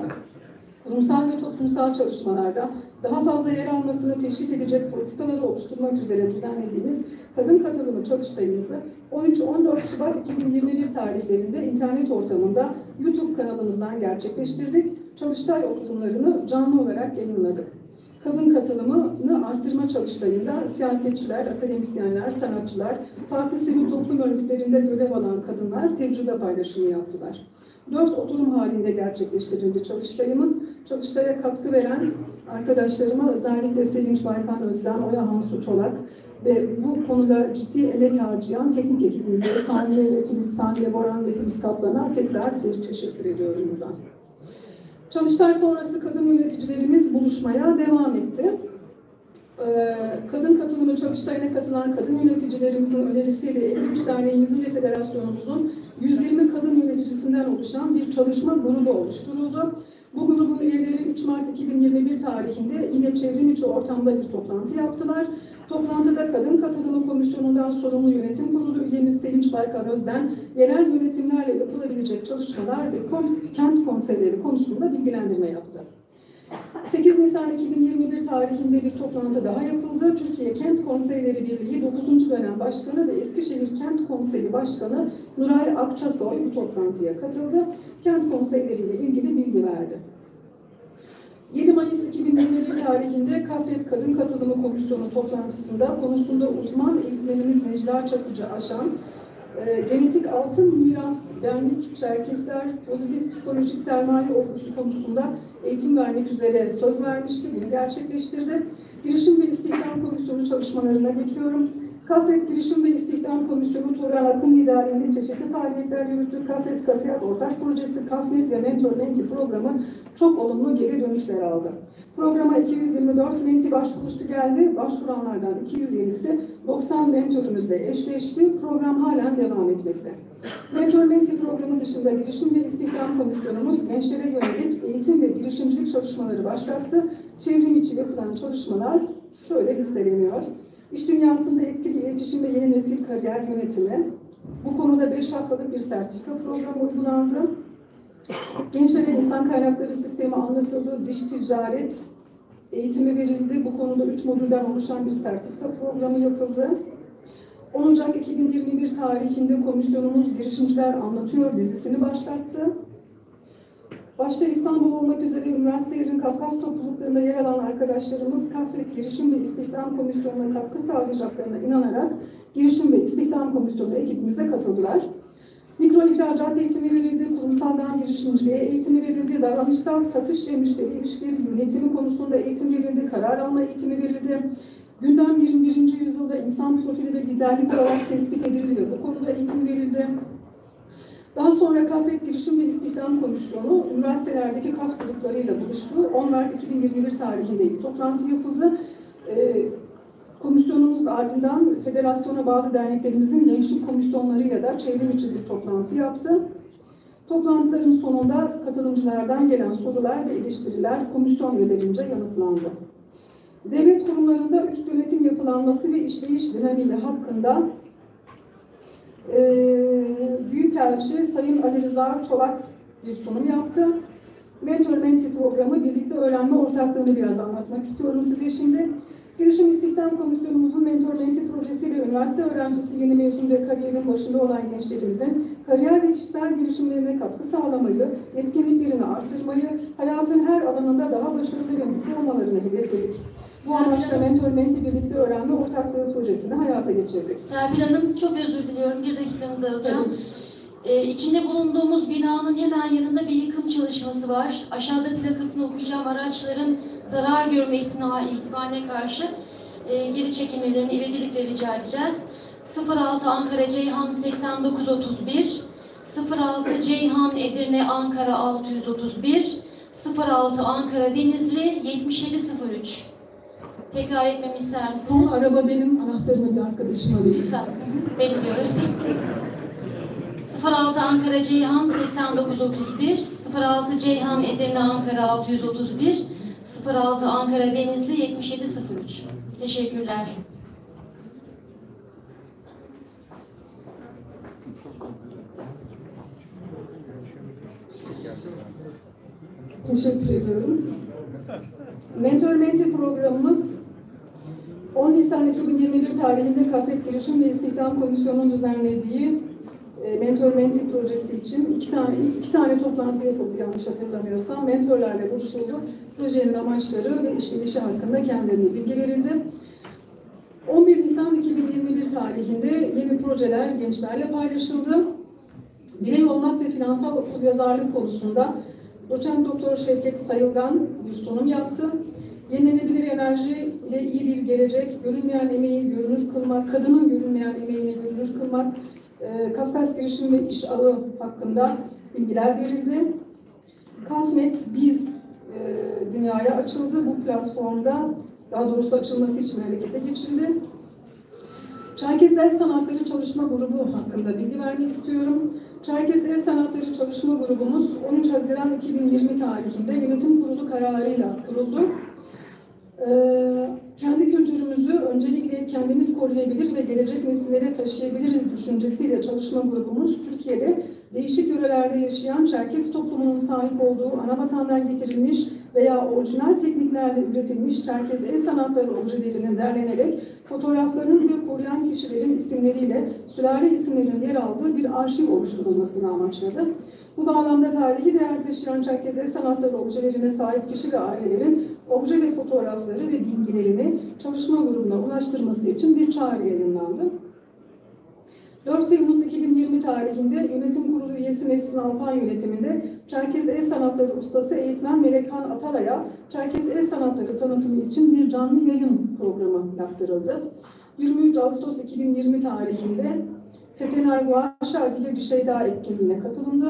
Speaker 1: kurumsal ve toplumsal çalışmalarda daha fazla yer almasını teşvik edecek politikaları oluşturmak üzere düzenlediğimiz kadın katılımı çalıştayımızı 13-14 Şubat 2021 tarihlerinde internet ortamında YouTube kanalımızdan gerçekleştirdik. Çalıştay oturumlarını canlı olarak yayınladık. Kadın katılımını artırma çalıştayında siyasetçiler, akademisyenler, sanatçılar, farklı sivil toplum örgütlerinde görev alan kadınlar tecrübe paylaşımı yaptılar. 4 oturum halinde gerçekleştirildi çalıştayımız. Çalıştaya katkı veren arkadaşlarıma özellikle Sevinç Baykan Özden, Oya Hansu Çolak ve bu konuda ciddi emek harcayan teknik ekibimize Saniye Boran ve Filiz Kaplan'a tekrar teşekkür ediyorum buradan. Çalıştay sonrası kadın yöneticilerimiz buluşmaya devam etti. Kadın katılımı çalıştayına katılan kadın yöneticilerimizin önerisiyle 53 derneğimizin ve federasyonumuzun 120 kadın yöneticisinden oluşan bir çalışma grubu oluşturuldu. Bu grubun üyeleri 3 Mart 2021 tarihinde yine çevrim içi ortamda bir toplantı yaptılar. Toplantıda Kadın Katılımı Komisyonu'ndan sorumlu yönetim kurulu üyemiz Sevinç Baykan Özden, yerel yönetimlerle yapılabilecek çalışmalar ve kent konseyleri konusunda bilgilendirme yaptı. 8 Nisan 2021 tarihinde bir toplantı daha yapıldı. Türkiye Kent Konseyleri Birliği 9. dönem başkanı ve Eskişehir Kent Konseyi Başkanı Nuray Akçasoy bu toplantıya katıldı. Kent konseyleriyle ilgili bilgi verdi. 7 Mayıs 2021 tarihinde KAFET Kadın Katılımı Komisyonu toplantısında konusunda uzman eğitmenimiz Necla Çakıcı Aşan, genetik altın miras, benlik, Çerkesler, pozitif psikolojik sermaye olgusu konusunda eğitim vermek üzere söz vermişti. Bunu gerçekleştirdi. Girişim ve İstihdam Komisyonu çalışmalarına geçiyorum. KAFET Girişim ve İstihdam Komisyonu Turan Akın liderliğinde çeşitli faaliyetler yürüttü. KAFET Kafiyat Ortak Projesi, KAFNET ve Mentor Menti programı çok olumlu geri dönüşler aldı. Programa 224 menti başvurusu geldi. Başvuranlardan 207'si 90 mentorumuzla eşleşti. Program halen devam etmekte. Mentor Menti programı dışında Girişim ve İstihdam Komisyonumuz gençlere yönelik eğitim ve girişimcilik çalışmaları başlattı. Çevrim içi yapılan çalışmalar şöyle listeleniyor. İş dünyasında etkili iletişim ve yeni nesil kariyer yönetimi. Bu konuda 5 haftalık bir sertifika programı uygulandı. Gençlere insan kaynakları sistemi anlatıldı, dış ticaret eğitimi verildi. Bu konuda 3 modülden oluşan bir sertifika programı yapıldı. 10 Ocak 2021 tarihinde komisyonumuz Girişimciler Anlatıyor dizisini başlattı. Başta İstanbul olmak üzere üniversitelerin Kafkas topluluklarında yer alan arkadaşlarımız KAFET Girişim ve İstihdam Komisyonu'na katkı sağlayacaklarına inanarak Girişim ve İstihdam Komisyonu ekibimize katıldılar. Mikro ihracat eğitimi verildi, kurumsaldan girişimciliğe eğitimi verildi, davranışsal satış ve müşteri ilişkileri yönetimi konusunda eğitim verildi, karar alma eğitimi verildi. Gündem 21. yüzyılda insan profili ve liderlik olarak tespit edildi ve bu konuda eğitim verildi. Daha sonra KAFET Girişim ve İstihdam Komisyonu, üniversitelerdeki KAF gruplarıyla buluştu. 10 Mart 2021 tarihinde ilk toplantı yapıldı. Komisyonumuz ardından federasyona bağlı derneklerimizin gençlik komisyonlarıyla da çevrim içi bir toplantı yaptı. Toplantıların sonunda katılımcılardan gelen sorular ve eleştiriler komisyon üyelerince yanıtlandı. Devlet kurumlarında üst yönetim yapılanması ve işleyiş dinamiği hakkında Büyükelçi Sayın Ali Rıza Çolak bir sunum yaptı. Mentor-Menti programı birlikte öğrenme ortaklığını biraz anlatmak istiyorum size şimdi. Girişim İstihdam Komisyonumuzun Mentor-Menti projesiyle üniversite öğrencisi, yeni mezun ve kariyerin başında olan gençlerimizin kariyer ve kişisel gelişimlerine katkı sağlamayı, yetkinliklerini artırmayı, hayatın her alanında daha başarılı ve mutlu olmalarını hedefledik. Bu amaçla Mentor-Menti birlikte öğrenme ortaklığı projesini hayata geçirdik.
Speaker 2: Serpil Hanım, çok özür diliyorum. Bir dakikanızı alacağım. İçinde bulunduğumuz binanın hemen yanında bir yıkım çalışması var. Aşağıda plakasını okuyacağım araçların zarar görme ihtimaline karşı geri çekilmelerini ivedilikle rica edeceğiz. 06 Ankara Ceyhan 8931, 06 Ceyhan Edirne Ankara 631, 06 Ankara Denizli 7703. Tekrar etmemi ister misiniz?
Speaker 1: Son araba benim, anahtarımı bir arkadaşıma vereyim.
Speaker 2: Lütfen, bekliyoruz. 06 Ankara Ceyhan 8931, 06 Ceyhan Edirne Ankara 631, 06 Ankara Denizli 7703. Teşekkürler.
Speaker 1: Teşekkür ediyorum. Mentor-Menti programımız 10 Nisan 2021 tarihinde KAFET Girişim ve İstihdam Komisyonu'nun düzenlediği Mentor-Menti projesi için iki tane toplantı yapıldı yanlış hatırlamıyorsam. Mentorlarla buluşuldu. Projenin amaçları ve işleyişi hakkında kendilerine bilgi verildi. 11 Nisan 2021 tarihinde yeni projeler gençlerle paylaşıldı. Birey olmak ve finansal okuryazarlık konusunda Doçent Doktor Şevket Sayılgan bir sunum yaptı. Yenilenebilir enerji ile iyi bir gelecek, görünmeyen emeği görünür kılmak, kadının görünmeyen emeğini görünür kılmak, Kafkas Girişim ve İş Ağı hakkında bilgiler verildi. Kafnet Biz dünyaya açıldı. Bu platformda, daha doğrusu açılması için harekete geçildi. Çerkez El Sanatları Çalışma Grubu hakkında bilgi vermek istiyorum. Çerkez El Sanatları Çalışma Grubumuz 13 Haziran 2020 tarihinde yönetim kurulu kararıyla kuruldu. Kendi kültürümüzü öncelikle kendimiz koruyabilir ve gelecek nesillere taşıyabiliriz düşüncesiyle çalışma grubumuz Türkiye'de değişik yörelerde yaşayan Çerkez toplumunun sahip olduğu anavatandan getirilmiş veya orijinal tekniklerle üretilmiş Çerkez el sanatları objelerinin derlenerek fotoğraflarının ve koruyan kişilerin isimleriyle sülale isimlerinin yer aldığı bir arşiv oluşturulmasını amaçladı. Bu bağlamda tarihi değer taşıyan Çerkez el sanatları objelerine sahip kişi ve ailelerin obje ve fotoğrafları ve bilgilerini çalışma grubuna ulaştırması için bir çağrı yayınlandı. 4 Temmuz 2020 tarihinde Yönetim Kurulu üyesi Nesrin Alpan yönetiminde Çerkez El Sanatları Ustası Eğitmen Melekhan Atalay'a Çerkez El Sanatları tanıtımı için bir canlı yayın programı yaptırıldı. 23 Ağustos 2020 tarihinde Setenay Guaşa adıyla bir şey daha etkinliğine katılındı.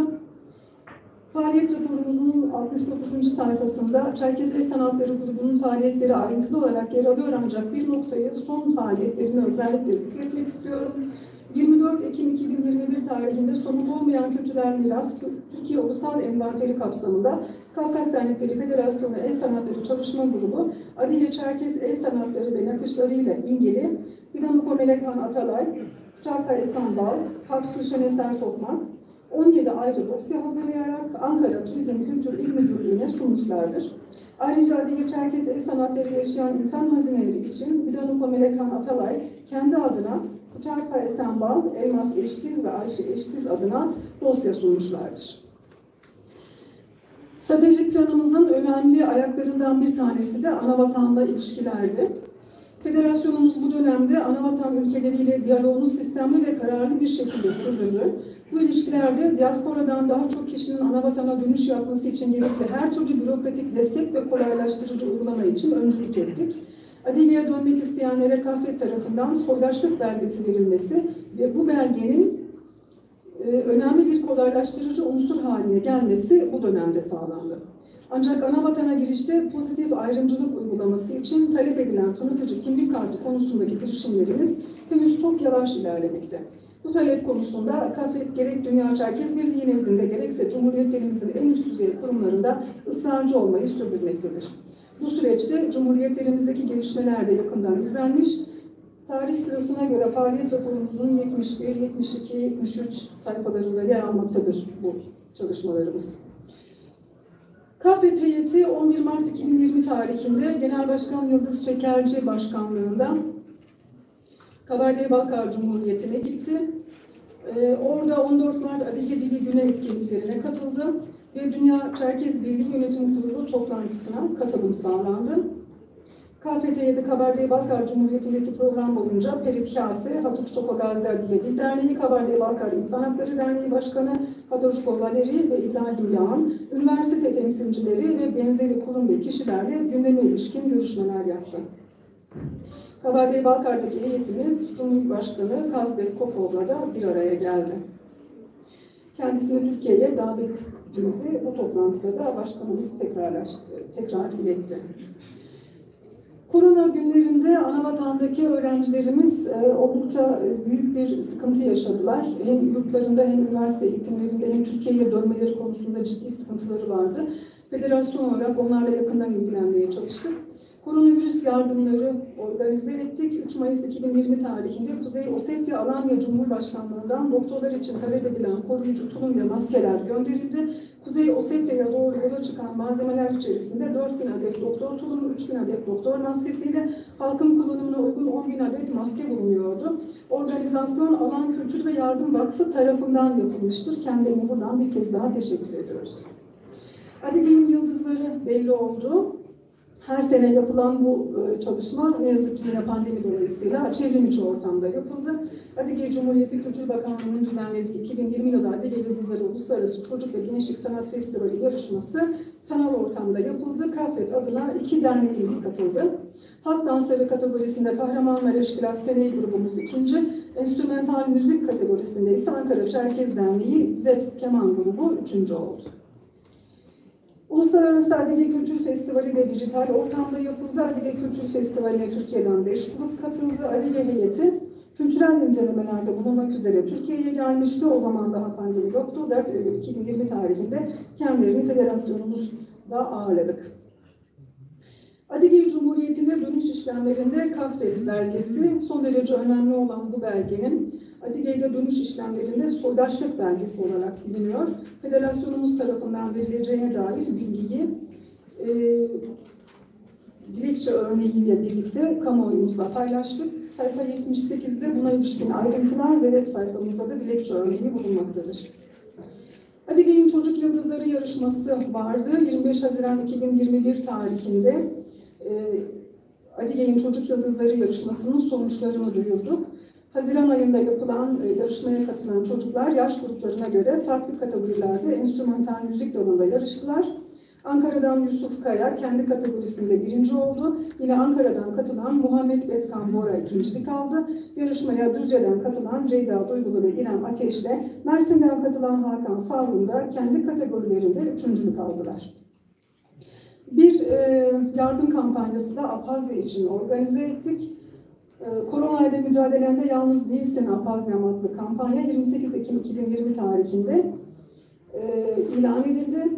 Speaker 1: Faaliyet raporumuzun 69. sayfasında Çerkez El Sanatları grubunun faaliyetleri ayrıntılı olarak yer alıyor ancak bir noktayı son faaliyetlerini özellikle zikretmek istiyorum. 24 Ekim 2021 tarihinde somut olmayan kültürel miras Türkiye Ulusal Envanteri kapsamında Kafkas Dernekleri Federasyonu El Sanatları Çalışma Grubu adıyla Çerkez El Sanatları ve nakışlarıyla ilgili Bidanuko Melekhan Atalay, Çarka Esen Bal, Haksu Şeneser Tokmak 17 ayrı dosya hazırlayarak Ankara Turizm Kültür İl Müdürlüğü'ne sunmuşlardır. Ayrıca adıyla Çerkez El Sanatları yaşayan insan hazineleri için Bidanuko Melekhan Atalay kendi adına Çarka Esen Bal, Elmas Eşsiz ve Ayşe Eşsiz adına dosya sunmuşlardır. Stratejik planımızın önemli ayaklarından bir tanesi de anavatanla ilişkilerdi. Federasyonumuz bu dönemde anavatan ülkeleriyle diyaloğunu sistemli ve kararlı bir şekilde sürdürdü. Bu ilişkilerde diasporadan daha çok kişinin anavatana dönüş yapması için gerekli her türlü bürokratik destek ve kolaylaştırıcı uygulama için öncülük ettik. Adile'ye dönmek isteyenlere KAFET tarafından soydaşlık belgesi verilmesi ve bu belgenin önemli bir kolaylaştırıcı unsur haline gelmesi bu dönemde sağlandı. Ancak anavatana girişte pozitif ayrımcılık uygulaması için talep edilen tanıtıcı kimlik kartı konusundaki girişimlerimiz henüz çok yavaş ilerlemekte. Bu talep konusunda KAFET gerek Dünya Çerkez Birliği nezdinde gerekse Cumhuriyetlerimizin en üst düzey kurumlarında ısrarcı olmayı sürdürmektedir. Bu süreçte Cumhuriyetlerimizdeki gelişmeler de yakından izlenmiş. Tarih sırasına göre faaliyet raporumuzun 71, 72, 73 sayfalarında yer almaktadır bu çalışmalarımız. KAFET heyeti 11 Mart 2020 tarihinde Genel Başkan Yıldız Çekerci başkanlığında Kabardey-Balkar Cumhuriyeti'ne gitti. Orada 14 Mart Adige Dili Günü etkinliklerine katıldı ve Dünya Çerkez Birliği Yönetim Kurulu toplantısına katılım sağlandı. KAFET heyeti Kabardey-Balkar Cumhuriyeti'ndeki program boyunca Perit Kase, Hatukçoko Gazi Adige Dil Derneği, Kabardey-Balkar İnsan Hakları Derneği Başkanı Hatukçoko Valeri ve İbrahim Yağan, üniversite temsilcileri ve benzeri kurum ve kişilerle gündeme ilişkin görüşmeler yaptı. Kabardey-Balkar'daki heyetimiz Cumhurbaşkanı Kazbek Kokov'la da bir araya geldi. Kendisini Türkiye'ye davetimizi bu toplantıda da başkanımız tekrar iletti. Korona günlerinde anavatandaki öğrencilerimiz oldukça büyük bir sıkıntı yaşadılar. Hem yurtlarında hem üniversite eğitimlerinde hem Türkiye'ye dönmeleri konusunda ciddi sıkıntıları vardı. Federasyon olarak onlarla yakından ilgilenmeye çalıştık. Koronavirüs yardımları organize ettik. 3 Mayıs 2020 tarihinde Kuzey Ossetya Alanya Cumhurbaşkanlığından doktorlar için talep edilen koruyucu tulum ve maskeler gönderildi. Kuzey Ossetya'ya doğru yola çıkan malzemeler içerisinde 4.000 adet doktor tulumu, 3.000 adet doktor maskesiyle halkın kullanımına uygun 10.000 adet maske bulunuyordu. Organizasyon Alan Kültür ve Yardım Vakfı tarafından yapılmıştır. Kendilerine buradan bir kez daha teşekkür ediyoruz. Adige'nin yıldızları belli oldu. Her sene yapılan bu çalışma ne yazık ki yine pandemi dolayısıyla çevrim içi ortamda yapıldı. Adige Cumhuriyeti Kültür Bakanlığı'nın düzenlediği 2020 yılı Adige Yıldızları Uluslararası Çocuk ve Gençlik Sanat Festivali yarışması sanal ortamda yapıldı. KAFET adına 2 derneğimiz katıldı. Halk dansları kategorisinde Kahramanmaraş Klasteney grubumuz 2. Enstrümantal müzik kategorisinde ise Ankara Çerkez Derneği Zeps Keman grubu 3. oldu. Uluslararası Adige Kültür Festivali de dijital ortamda yapıldı. Adige Kültür Festivali'ne Türkiye'den 5 grup katıldı. Adige heyeti kültürel incelemelerde bulunmak üzere Türkiye'ye gelmişti. O zaman daha pandemi yoktu. 4 Eylül 2020 tarihinde kendilerini federasyonumuzda ağırladık. Adige Cumhuriyeti'ne dönüş işlemlerinde KAFET belgesi son derece önemli olan bu belgenin Adige'de dönüş işlemlerinde soydaşlık belgesi olarak biliniyor. Federasyonumuz tarafından verileceğine dair bilgiyi dilekçe örneğiyle birlikte kamuoyumuzla paylaştık. Sayfa 78'de buna ilişkin ayrıntılar ve web sayfamızda da dilekçe örneği bulunmaktadır. Adige'nin Çocuk Yıldızları yarışması vardı. 25 Haziran 2021 tarihinde Adige'nin Çocuk Yıldızları yarışmasının sonuçlarını duyurduk. Haziran ayında yapılan yarışmaya katılan çocuklar yaş gruplarına göre farklı kategorilerde enstrümantal müzik dalında yarıştılar. Ankara'dan Yusuf Kaya kendi kategorisinde 1. oldu. Yine Ankara'dan katılan Muhammed Betkan Bora 2.lik aldı. Yarışmaya Düzce'den katılan Ceyda Duygulu ve İrem Ateş'le Mersin'den katılan Hakan Savrun da kendi kategorilerinde 3.lük aldılar. Bir yardım kampanyası da Apazya için organize ettik. Korona ile mücadelende yalnız değilsin Apazyam adlı kampanya 28 Ekim 2020 tarihinde ilan edildi.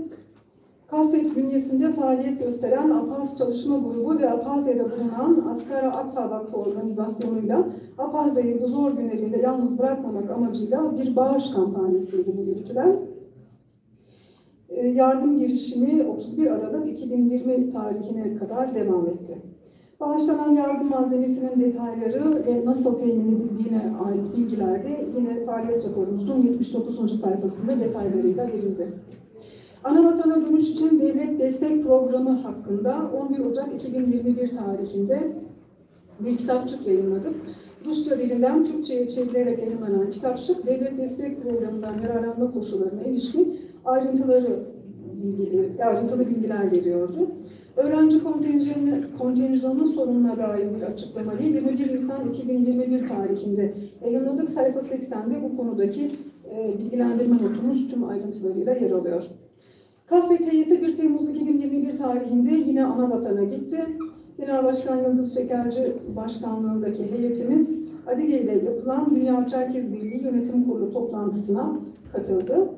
Speaker 1: KAFET bünyesinde faaliyet gösteren Apaz Çalışma Grubu ve Apazya'da bulunan Askara Atsa Vakfı organizasyonuyla Apazya'yı bu zor günlerinde yalnız bırakmamak amacıyla bir bağış kampanyasıydı bu yürütülen. Yardım girişimi 31 Aralık 2020 tarihine kadar devam etti. Bağışlanan yardım malzemesinin detayları ve nasıl temin edildiğine ait bilgiler de yine faaliyet raporumuzun 79. sayfasında detaylarıyla verildi. Anavatana dönüş için devlet destek programı hakkında 11 Ocak 2021 tarihinde bir kitapçık yayınladık. Rusça dilinden Türkçe'ye çevrilerek yayınlanan kitapçık, devlet destek programından yararlanma koşullarına ilişkin ayrıntılı bilgiler veriyordu. Öğrenci kontenjanı sorununa dair bir açıklamayı 21 Nisan 2021 tarihinde yayınladık. Sayfa 80'de bu konudaki bilgilendirme notumuz tüm ayrıntılarıyla yer alıyor. Kahvet heyeti 1 Temmuz 2021 tarihinde yine Anavatan'a gitti. Genel Başkan Yıldız Çekerci başkanlığındaki heyetimiz Adige ile yapılan Dünya Çerkez Birliği Yönetim Kurulu toplantısına katıldı.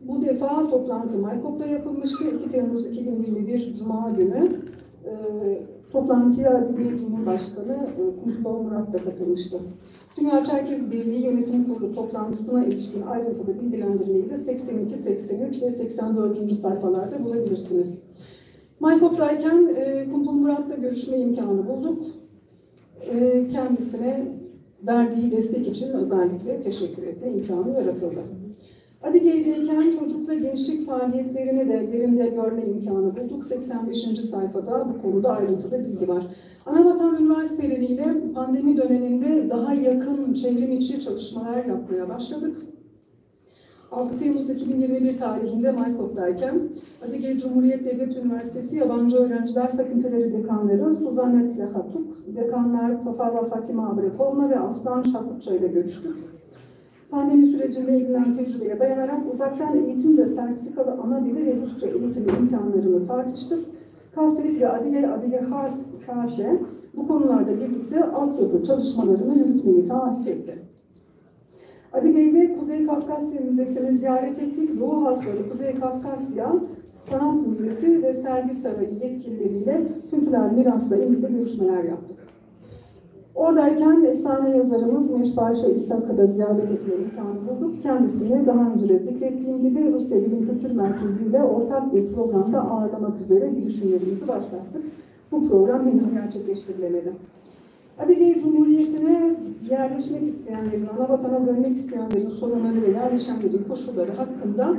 Speaker 1: Bu defa toplantı Maykop'ta yapılmıştı. 2 Temmuz 2021 Cuma günü toplantıya Adige Cumhurbaşkanı Kumpulov Murat da katılmıştı. Dünya Çerkez Birliği Yönetim Kurulu toplantısına ilişkin ayrıntılı bilgilendirmeyi de 82, 83 ve 84. sayfalarda bulabilirsiniz. Maykop'tayken Kumpul Murat'la görüşme imkanı bulduk. Kendisine verdiği destek için özellikle teşekkür etme imkanı yaratıldı. Adige'deyken çocuk ve gençlik faaliyetlerini de yerinde görme imkanı bulduk. 85. sayfada bu konuda ayrıntılı bilgi var. Anavatan üniversiteleriyle pandemi döneminde daha yakın çevrim içi çalışmalar yapmaya başladık. 6 Temmuz 2021 tarihinde Maykop'tayken Adige Cumhuriyet Devlet Üniversitesi Yabancı Öğrenciler Fakülteleri Dekanları Suzanne Tlehatuk, Dekanlar Fafarva Fatima Abrekovna ve Aslan Şakutça ile görüştük. Pandemi sürecinde edinilen tecrübeye dayanarak uzaktan eğitim ve sertifikalı ana dili ve Rusça eğitimi imkanlarını tartıştık. Kahvet ve Adige Hase bu konularda birlikte altyapı çalışmalarını yürütmeyi taahhüt etti. Adige'de Kuzey Kafkasya Müzesi'ni ziyaret ettik. Doğu Halkları Kuzey Kafkasya Sanat Müzesi ve Sergi Sarayı yetkilileriyle kültürel mirasla ilgili görüşmeler yaptık. Oradayken efsane yazarımız Meşbaşa İstak'ı da ziyaret etme imkanı bulduk. Kendisini daha önce de zikrettiğim gibi Rusya Bilim Kültür Merkezi ile ortak bir programda ağırlamak üzere girişimlerimizi başlattık. Bu program henüz gerçekleştirilemedi. Adige Cumhuriyeti'ne yerleşmek isteyenlerin, Anavatan'a dönmek isteyenlerin sorunları ve yerleşenlerin koşulları hakkında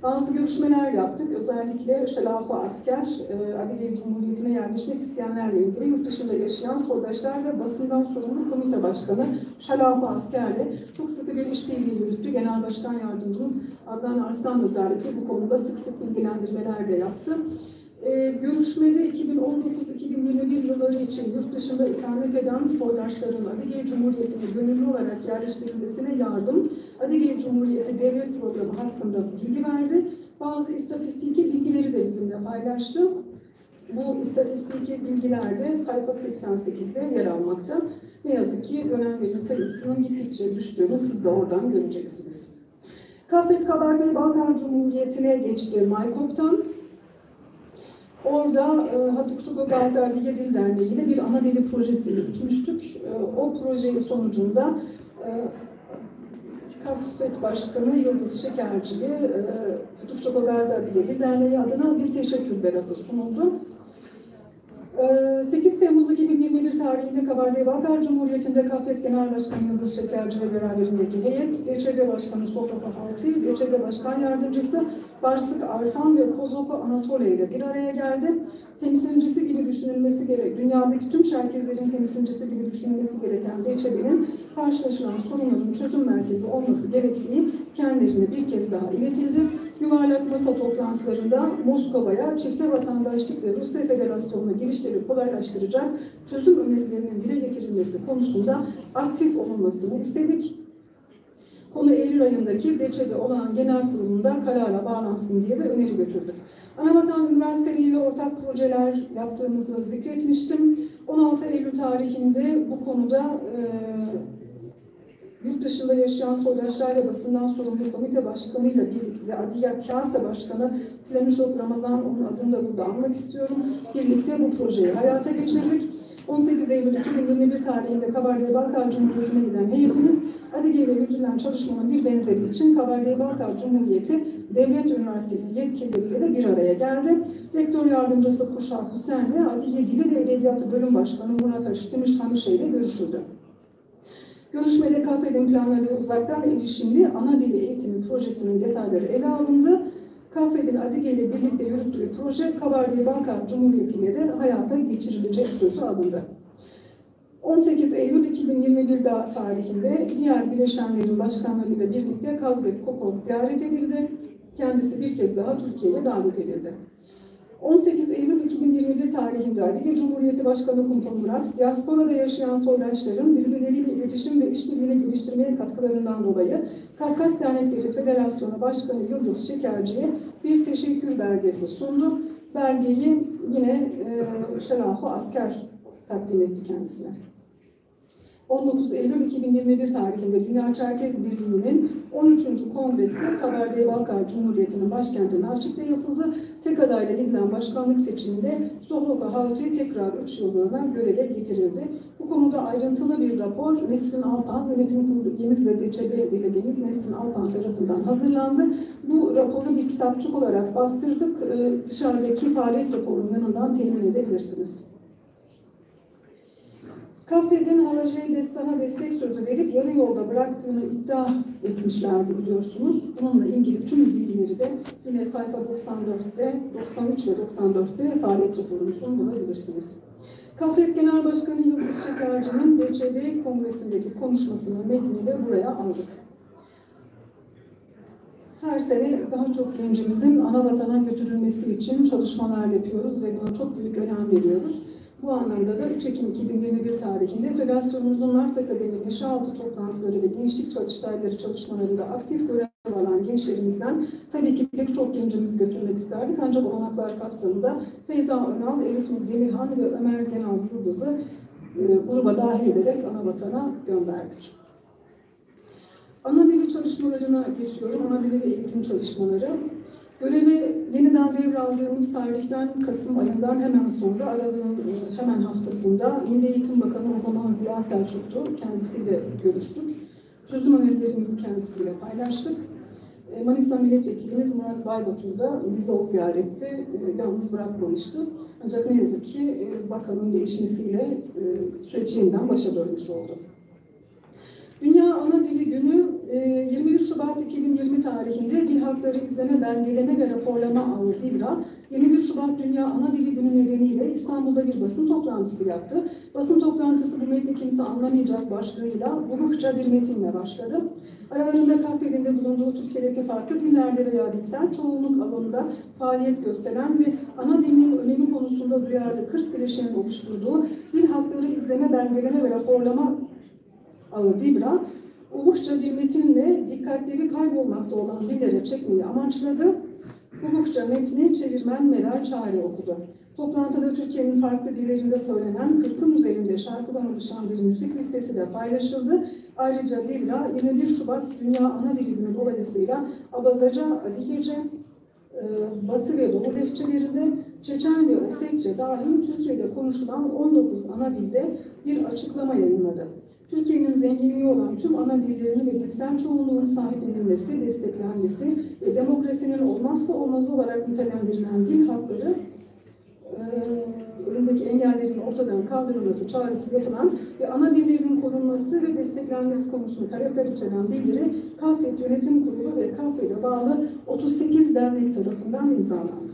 Speaker 1: bazı görüşmeler yaptık. Özellikle Şalafu Asker, Adige Cumhuriyeti'ne yerleşmek isteyenlerle ilgili yurt dışında yaşayan soydaşlar ve basından sorumlu komite başkanı Şalafu Asker'le çok sıkı bir işbirliği yürüttü. Genel Başkan Yardımcımız Adnan Arslan özellikle bu konuda sık sık bilgilendirmeler de yaptı. Görüşmede 2019-2021 yılları için yurt dışında ikamet eden soydaşların Adige Cumhuriyeti'ne gönüllü olarak yerleştirilmesine yardım, Adige Cumhuriyeti Devlet Programı hakkında bilgi verdi. Bazı istatistiki bilgileri de bizimle paylaştı. Bu istatistiki bilgiler de sayfa 88'de yer almakta. Ne yazık ki ölenlerin sayısının gittikçe düştüğünü siz de oradan göreceksiniz. Kahvet Kabardey-Balkar Cumhuriyeti'ne geçti Maykop'tan. Orada Hatukçugo Gazi Adige Dil Derneği ile bir ana dili projesi yürütmüştük. O proje sonucunda Kahvet Başkanı Yıldız Şekerci'ye Hatukçugo Gazi Adige Dil Derneği adına bir teşekkür beratı sunuldu. 8 Temmuz 2021 tarihinde Kabardey-Balkar Cumhuriyeti'nde Kahvet Genel Başkanı Yıldız Şekerci ve beraberindeki heyet, DÇB Başkanı Sofra Pahalti, DÇB Başkan Yardımcısı Barsık Arfan ve Kozoko Anatole ile bir araya geldi. Temsilcisi gibi düşünülmesi dünyadaki tüm Çerkezlerin temsilcisi gibi düşünülmesi gereken DÇB'nin karşılaşılan sorunların çözüm merkezi olması gerektiği kendilerine bir kez daha iletildi. Yuvarlak masa toplantılarında Moskova'ya çifte vatandaşlık ve Rusya Federasyonu'na girişleri kolaylaştıracak çözüm önerilerinin dile getirilmesi konusunda aktif olunmasını istedik. Konu Eylül ayındaki DÇB olan genel kurulunda karara bağlansın diye de öneri götürdük. Anavatan Üniversiteli ile ortak projeler yaptığımızı zikretmiştim. 16 Eylül tarihinde bu konuda yurt dışında yaşayan soydaşlar ve basından sorumlu komite başkanıyla birlikte ve Adige Kase Başkanı Tilenuşov Ramazan, onun adını da burada anmak istiyorum. Birlikte bu projeyi hayata geçirdik. 18 Eylül 2021 tarihinde Kabardey-Balkar Cumhuriyeti'ne giden heyetimiz Adige ile yürütülen çalışmanın bir benzeri için Kabardey-Balkar Cumhuriyeti Devlet Üniversitesi yetkilileriyle de bir araya geldi. Rektör Yardımcısı Kuşak Hüseyin ile Adige Dili ve Edebiyatı Bölüm Başkanı Murat Timiş Hamişe ile görüşüldü. Görüşmede Kahvet'in planladığı uzaktan erişimli ana dili eğitimi projesinin detayları ele alındı. Kafed'in Adige ile birlikte yürüttüğü proje Kabardey-Balkar Cumhuriyeti ile de hayata geçirilecek sözü alındı. 18 Eylül 2021 tarihinde diğer bileşenlerin başkanlarıyla birlikte Kazbek Kokov ziyaret edildi. Kendisi bir kez daha Türkiye'ye davet edildi. 18 Eylül 2021 tarihinde Adige Cumhuriyeti Başkanı Kumpul Murat, diasporada yaşayan soydaşların birbirleriyle iletişim ve işbirliğini geliştirmeye katkılarından dolayı Kafkas Dernekleri Federasyonu Başkanı Yıldız Şekerci'ye bir teşekkür belgesi sundu. Belgeyi yine Şeraf-ı Asker takdim etti kendisine. 19 Eylül 2021 tarihinde Dünya Çerkez Birliği'nin 13. Kongresi Kabardey-Balkar Cumhuriyeti'nin başkenti Nalçik'te yapıldı. Tek adayla gidilen başkanlık seçiminde Sohloka Havtu'yu tekrar 3 yıllığına göreve getirildi. Bu konuda ayrıntılı bir rapor Nesrin Alpan, yönetim kurulu üyemiz ve DÇB delegemiz Nesrin Alpan tarafından hazırlandı. Bu raporu bir kitapçık olarak bastırdık. Dışarıdaki faaliyet raporunun yanından temin edebilirsiniz. Kafed'in Halacı'ya destana destek sözü verip yarı yolda bıraktığını iddia etmişlerdi biliyorsunuz. Bununla ilgili tüm bilgileri de yine sayfa 94'te, 93 ve 94'te faaliyet raporunuzun bulabilirsiniz. Kafed Genel Başkanı Yıldız Şekerci'nin DÇB Kongresi'ndeki konuşmasının metnini de buraya aldık. Her sene daha çok gencimizin ana vatana götürülmesi için çalışmalar yapıyoruz ve buna çok büyük önem veriyoruz. Bu anlamda da 3 Ekim 2021 tarihinde Federasyonumuzun Mart Akademi 5-6 toplantıları ve gençlik çalıştayları çalışmalarında aktif görev alan gençlerimizden tabii ki pek çok gencimizi götürmek isterdik. Ancak olanaklar kapsamında Feyza Önal, Elif Nur Demirhan ve Ömer Yenal Yıldız'ı gruba dahil ederek ana vatana gönderdik. Ana dili çalışmalarına geçiyorum. Ana dili ve eğitim çalışmaları. Göreve yeniden devraldığımız tarihten Kasım ayından hemen sonra aralığın hemen haftasında Milli Eğitim Bakanı o zaman Ziya Selçuk'tu. Kendisiyle görüştük. Çözüm önerilerimizi kendisiyle paylaştık. Manisa Milletvekilimiz Murat Baybatur da bizi o ziyarette yalnız bırakmamıştı. Ancak ne yazık ki bakanın değişmesiyle süreç yeniden başa dönmüş oldu. Dünya Ana Dili Günü 21 Şubat 2020 tarihinde Dil Hakları İzleme, Belgeleme ve Raporlama Ağı DİBRA, 21 Şubat Dünya Ana Dili Günü nedeniyle İstanbul'da bir basın toplantısı yaptı. Basın toplantısı bu metni kimse anlamayacak başlığıyla Bulukça bir metinle başladı. Aralarında Kafed'in bulunduğu Türkiye'deki farklı dillerde veya dilsel çoğunluk alanında faaliyet gösteren ve ana dilinin önemi konusunda duyarlı 40 bileşenin oluşturduğu Dil Hakları İzleme, Belgeleme ve Raporlama Ağı DİBRA, Ulukça bir metinle dikkatleri kaybolmakta olan dillere çekmeyi amaçladı. Ulukça metni çevirmen Meral Çağrı okudu. Toplantıda Türkiye'nin farklı dillerinde söylenen 40'ın üzerinde şarkıdan oluşan bir müzik listesi de paylaşıldı. Ayrıca DİBRA 21 Şubat Dünya Ana Dili Günü dolayısıyla Abazaca, Adigece, Batı ve Doğu lehçelerinde Çeçen ve Osetçe dahil Türkiye'de konuşulan 19 ana dilde bir açıklama yayınladı. Türkiye'nin zenginliği olan tüm ana dillerini ve dilsel çoğunluğun sahiplenilmesi, desteklenmesi ve demokrasinin olmazsa olmazı olarak nitelendirilen dil hakları önündeki engellerin ortadan kaldırılması çağrısı yapılan ve ana dillerinin korunması ve desteklenmesi konusunda talepler içeren bildiri Kafed Yönetim Kurulu ve Kafed'e bağlı 38 dernek tarafından imzalandı.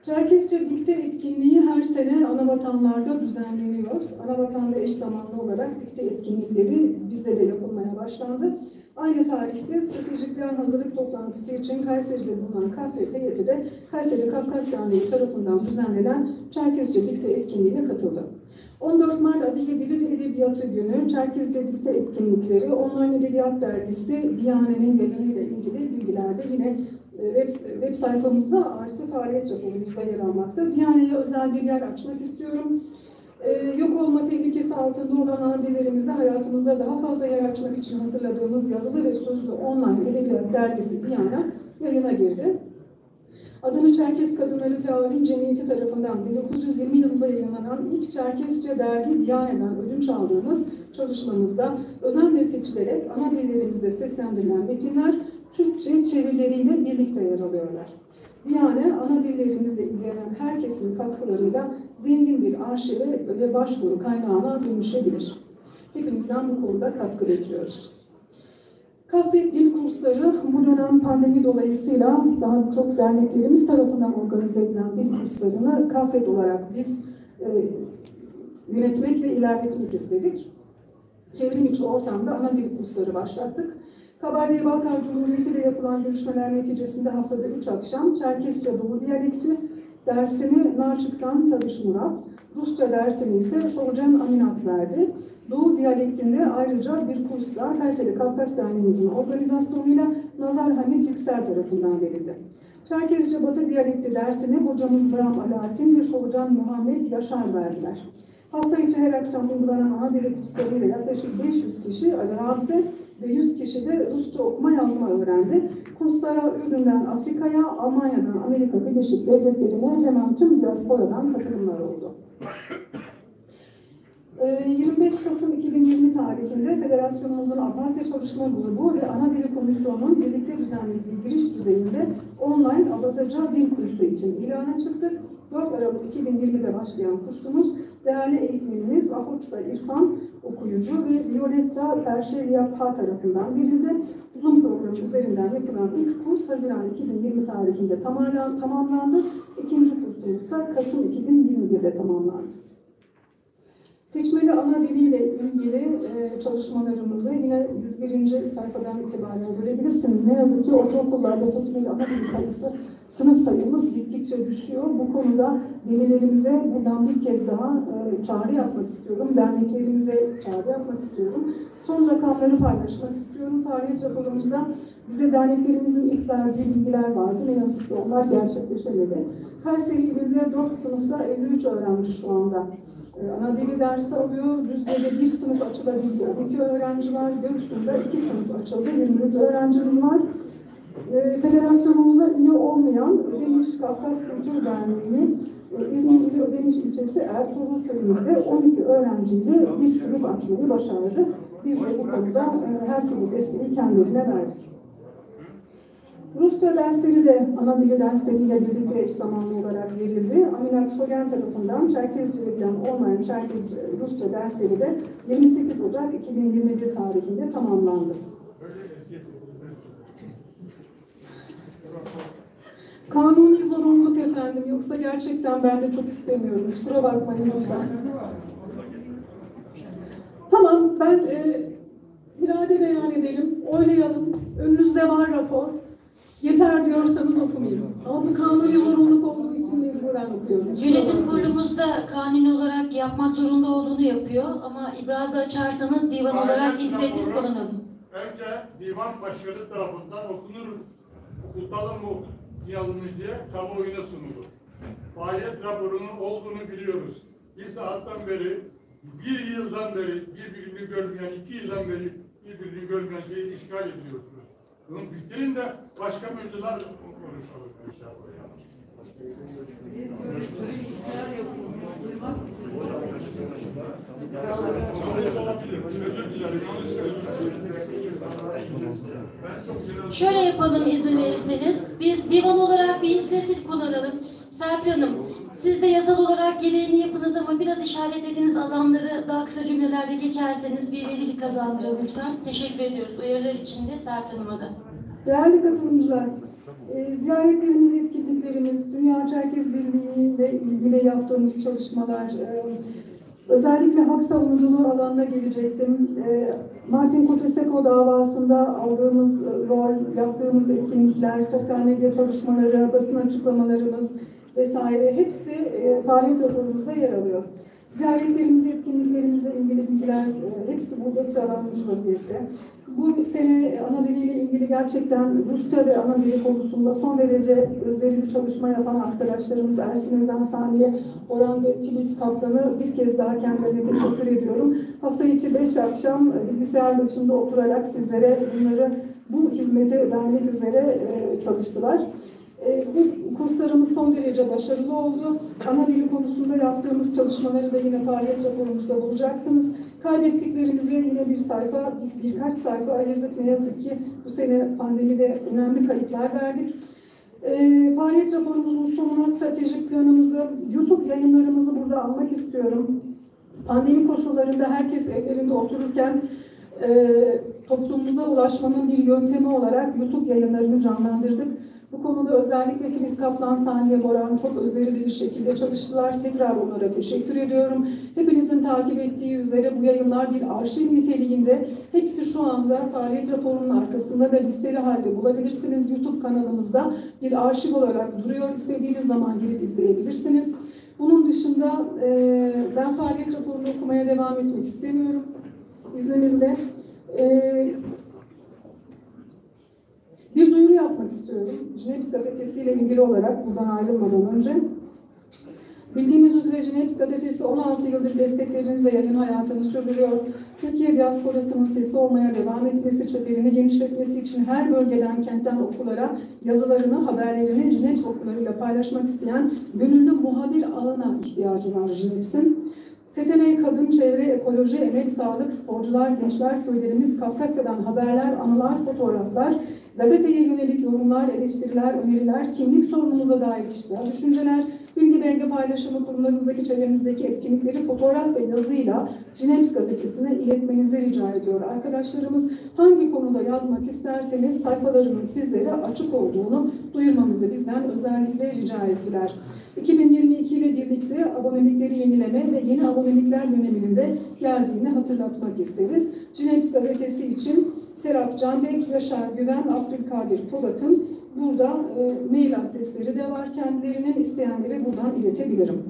Speaker 1: Çerkezce dikte etkinliği her sene Anavatanlar'da düzenleniyor. Anavatan'da eş zamanlı olarak dikte etkinlikleri bizde de yapılmaya başlandı. Aynı tarihte stratejik plan hazırlık toplantısı için Kayseri'de bulunan Kafed heyeti de Kayseri Kafkas Derneği tarafından düzenlenen Çerkezce dikte etkinliğine katıldı. 14 Mart Adige Dili ve Edebiyatı Günü Çerkezce dikte etkinlikleri online edebiyat dergisi Diyane'nin yayınıyla ilgili bilgilerde yine web sayfamızda artı faaliyet raporumuzda yer almakta. Diyane'ye özel bir yer açmak istiyorum. Yok olma tehlikesi altında olan ana dillerimizi hayatımızda daha fazla yer açmak için hazırladığımız yazılı ve sözlü online edebiyat dergisi Diyane yayına girdi. Adını Çerkez Kadınları Teavün Cemiyeti tarafından 1920 yılında yayınlanan ilk Çerkezce dergi Diyane'den ödünç aldığımız çalışmamızda özenle seçilerek ana dillerimizde seslendirilen metinler Türkçe çevirileriyle birlikte yer alıyorlar. Diyane, ana dillerimizle ilgilenen herkesin katkılarıyla zengin bir arşive ve başvuru kaynağına dönüşebilir. Hepinizden bu konuda katkı bekliyoruz. Kahve dil kursları bu dönem pandemi dolayısıyla daha çok derneklerimiz tarafından organize edilen dil kurslarını kahve olarak biz yönetmek ve ilerletmek istedik. Çevrim içi ortamda ana dil kursları başlattık. Kabardey-Balkar Cumhuriyeti'de yapılan görüşmeler neticesinde haftada 3 akşam Çerkesçe Doğu diyalekti dersini Narçık'tan Tarış Murat, Rusça dersini ise Şolcan Aminat verdi. Doğu diyalektinde ayrıca bir kursla Kayseri Kafkas Derneğimizin organizasyonuyla Nazar Hamit Yüksel tarafından verildi. Çerkezce Batı diyalekti dersini hocamız Bram Alaaddin ve Şolcan Muhammed Yaşar verdiler. Hafta içi her akşam uygulanan ana dili kurslarıyla yaklaşık 500 kişi Arapça ve 100 kişi de Rusça okuma yazma öğrendi. Kurslara Ürdün'den Afrika'ya, Almanya'dan Amerika Birleşik Devletleri'ne hemen tüm diasporadan katılımlar oldu. 25 Kasım 2020 tarihinde Federasyonumuzun Abhazya Çalışma Grubu ve Ana Dili Komisyonu'nun birlikte düzenlediği giriş düzeyinde online Abhazyaca dil kursu için ilana çıktık. 4 Aralık 2020'de başlayan kursumuz değerli eğitmenimiz Ahoçba İrfan okuyucu ve Violetta Perşeliya tarafından verildi. Zoom programı üzerinden yapılan ilk kurs Haziran 2020 tarihinde tamamlandı. İkinci kursumuz ise Kasım 2021'de tamamlandı. Seçmeli ana diliyle ilgili çalışmalarımızı yine 101. sayfadan itibaren görebilirsiniz. Ne yazık ki ortaokullarda seçmeli ana dili sayısı, sınıf sayımız gittikçe düşüyor. Bu konuda velilerimize buradan bir kez daha çağrı yapmak istiyorum. Derneklerimize çağrı yapmak istiyorum. Son rakamları paylaşmak istiyorum. Faaliyet raporumuzda bize derneklerimizin ilk verdiği bilgiler vardı. Ne yazık ki onlar gerçekleşemedi. Kayseri ilinde 4 sınıfta 53 öğrenci şu anda ana dili dersi alıyor. Düzce'de bir sınıf açılabildi. 12 öğrenci var. Göksu'da 2 sınıf açıldı. 23 öğrencimiz var. Federasyonumuza üye olmayan Ödemiş Kafkas Kültür Derneği, İzmir ili Ödemiş ilçesi Ertuğrul köyümüzde 12 öğrenciyle bir sınıf açmayı başardı. Biz de bu konuda her türlü desteği kendilerine verdik. Rusça dersleri de ana dili dersleriyle birlikte eş zamanlı olarak verildi. Aminat Şogen tarafından Çerkezce verilen online Çerkezce Rusça dersleri de 28 Ocak 2021 tarihinde tamamlandı. Kanuni zorunluluk efendim, yoksa gerçekten ben de çok istemiyorum. Kusura bakmayın lütfen. Tamam, ben irade beyan edelim, oylayalım. Önünüzde var rapor. Yeter diyorsanız okumayayım. Ama bu kanuni zorunluluk olduğu için mecburen okuyorum.
Speaker 2: Yönetim kurulumuzda kanuni olarak yapmak zorunda olduğunu yapıyor ama ibrazı açarsanız divan olarak inisiyatif kullanalım.
Speaker 3: Önce divan başkanı tarafından okunur, okutalım mı okuyalım diye kamuoyuna sunulur. Faaliyet raporunun olduğunu biliyoruz. Bir saatten beri, bir yıldan beri birbirini görmeyen, 2 yıldan beri birbirini görmeyen şeyi işgal ediyorsunuz. Bunu bitirin de başka mevzular konuşalım inşallah.
Speaker 2: Şöyle yapalım izin verirseniz. Biz divan olarak bir inisiyatif kullanalım. Serpil Hanım, siz de yasal olarak gereğini yapınız ama biraz işaretlediğiniz alanları daha kısa cümlelerde geçerseniz bir velilik kazandıralım lütfen. Teşekkür ediyoruz. Uyarılar için de Serpil Hanım'a da.
Speaker 1: Değerli katılımcılar, ziyaretlerimiz, etkinliklerimiz, Dünya Çerkez Birliği ile ilgili yaptığımız çalışmalar, özellikle hak savunuculuğu alanına gelecektim. Martin Koçeseko davasında aldığımız rol, yaptığımız etkinlikler, sosyal medya çalışmaları, basın açıklamalarımız vesaire hepsi faaliyet raporumuzda yer alıyor. Ziyaretlerimiz, etkinliklerimizle ilgili bilgiler hepsi burada sıralanmış vaziyette. Bu sene ana diliyle ilgili gerçekten Rusça ve ana dili konusunda son derece özverili çalışma yapan arkadaşlarımız Ersin Özen Saniye, Orhan ve Filiz Kaplan'ı bir kez daha kendilerine teşekkür ediyorum. Hafta içi 5 akşam bilgisayar başında oturarak sizlere bu hizmeti vermek üzere çalıştılar. Bu kurslarımız son derece başarılı oldu. Ana dili konusunda yaptığımız çalışmaları da yine faaliyet raporumuzda bulacaksınız. Kaybettiklerimize yine birkaç sayfa ayırdık. Ne yazık ki bu sene pandemide önemli kayıplar verdik. Faaliyet raporumuzun sonuna stratejik planımızı, YouTube yayınlarımızı burada almak istiyorum. Pandemi koşullarında herkes evlerinde otururken toplumumuza ulaşmanın bir yöntemi olarak YouTube yayınlarını canlandırdık. Bu konuda özellikle Filiz Kaplan, Saniye Boran çok özverili bir şekilde çalıştılar. Tekrar onlara teşekkür ediyorum. Hepinizin takip ettiği üzere bu yayınlar bir arşiv niteliğinde. Hepsi şu anda faaliyet raporunun arkasında da listeli halde bulabilirsiniz. YouTube kanalımızda bir arşiv olarak duruyor. İstediğiniz zaman girip izleyebilirsiniz. Bunun dışında ben faaliyet raporunu okumaya devam etmek istemiyorum. İzninizle. Bir duyuru yapmak istiyorum. Cineps Gazetesi ile ilgili olarak buradan ayrılmadan önce. Bildiğiniz üzere Cineps Gazetesi 16 yıldır desteklerinizle yayın hayatını sürdürüyor. Türkiye diasporasının sesi olmaya devam etmesi, çeperini genişletmesi için her bölgeden, kentten okullara yazılarını, haberlerini Cineps okullarıyla paylaşmak isteyen gönüllü muhabir ağına ihtiyacı var Cineps'in. Seteney, kadın, çevre, ekoloji, emek, sağlık, sporcular, gençler, köylerimiz, Kafkasya'dan haberler, anılar, fotoğraflar, gazeteye yönelik yorumlar, eleştiriler, öneriler, kimlik sorunumuza dair kişisel düşünceler, bilgi belge paylaşımı, kurumlarınızdaki, çevrenizdeki etkinlikleri fotoğraf ve yazıyla Cineps Gazetesi'ne iletmenizi rica ediyor. Arkadaşlarımız hangi konuda yazmak isterseniz sayfalarının sizlere açık olduğunu duyurmamızı bizden özellikle rica ettiler. 2022 ile birlikte abonelikleri yenileme ve yeni abonelikler döneminin de geldiğini hatırlatmak isteriz. Cineps Gazetesi için Serap Canbek, Yaşar Güven, Abdülkadir Polat'ın burada mail adresleri de var. Kendilerinin isteyenleri buradan iletebilirim.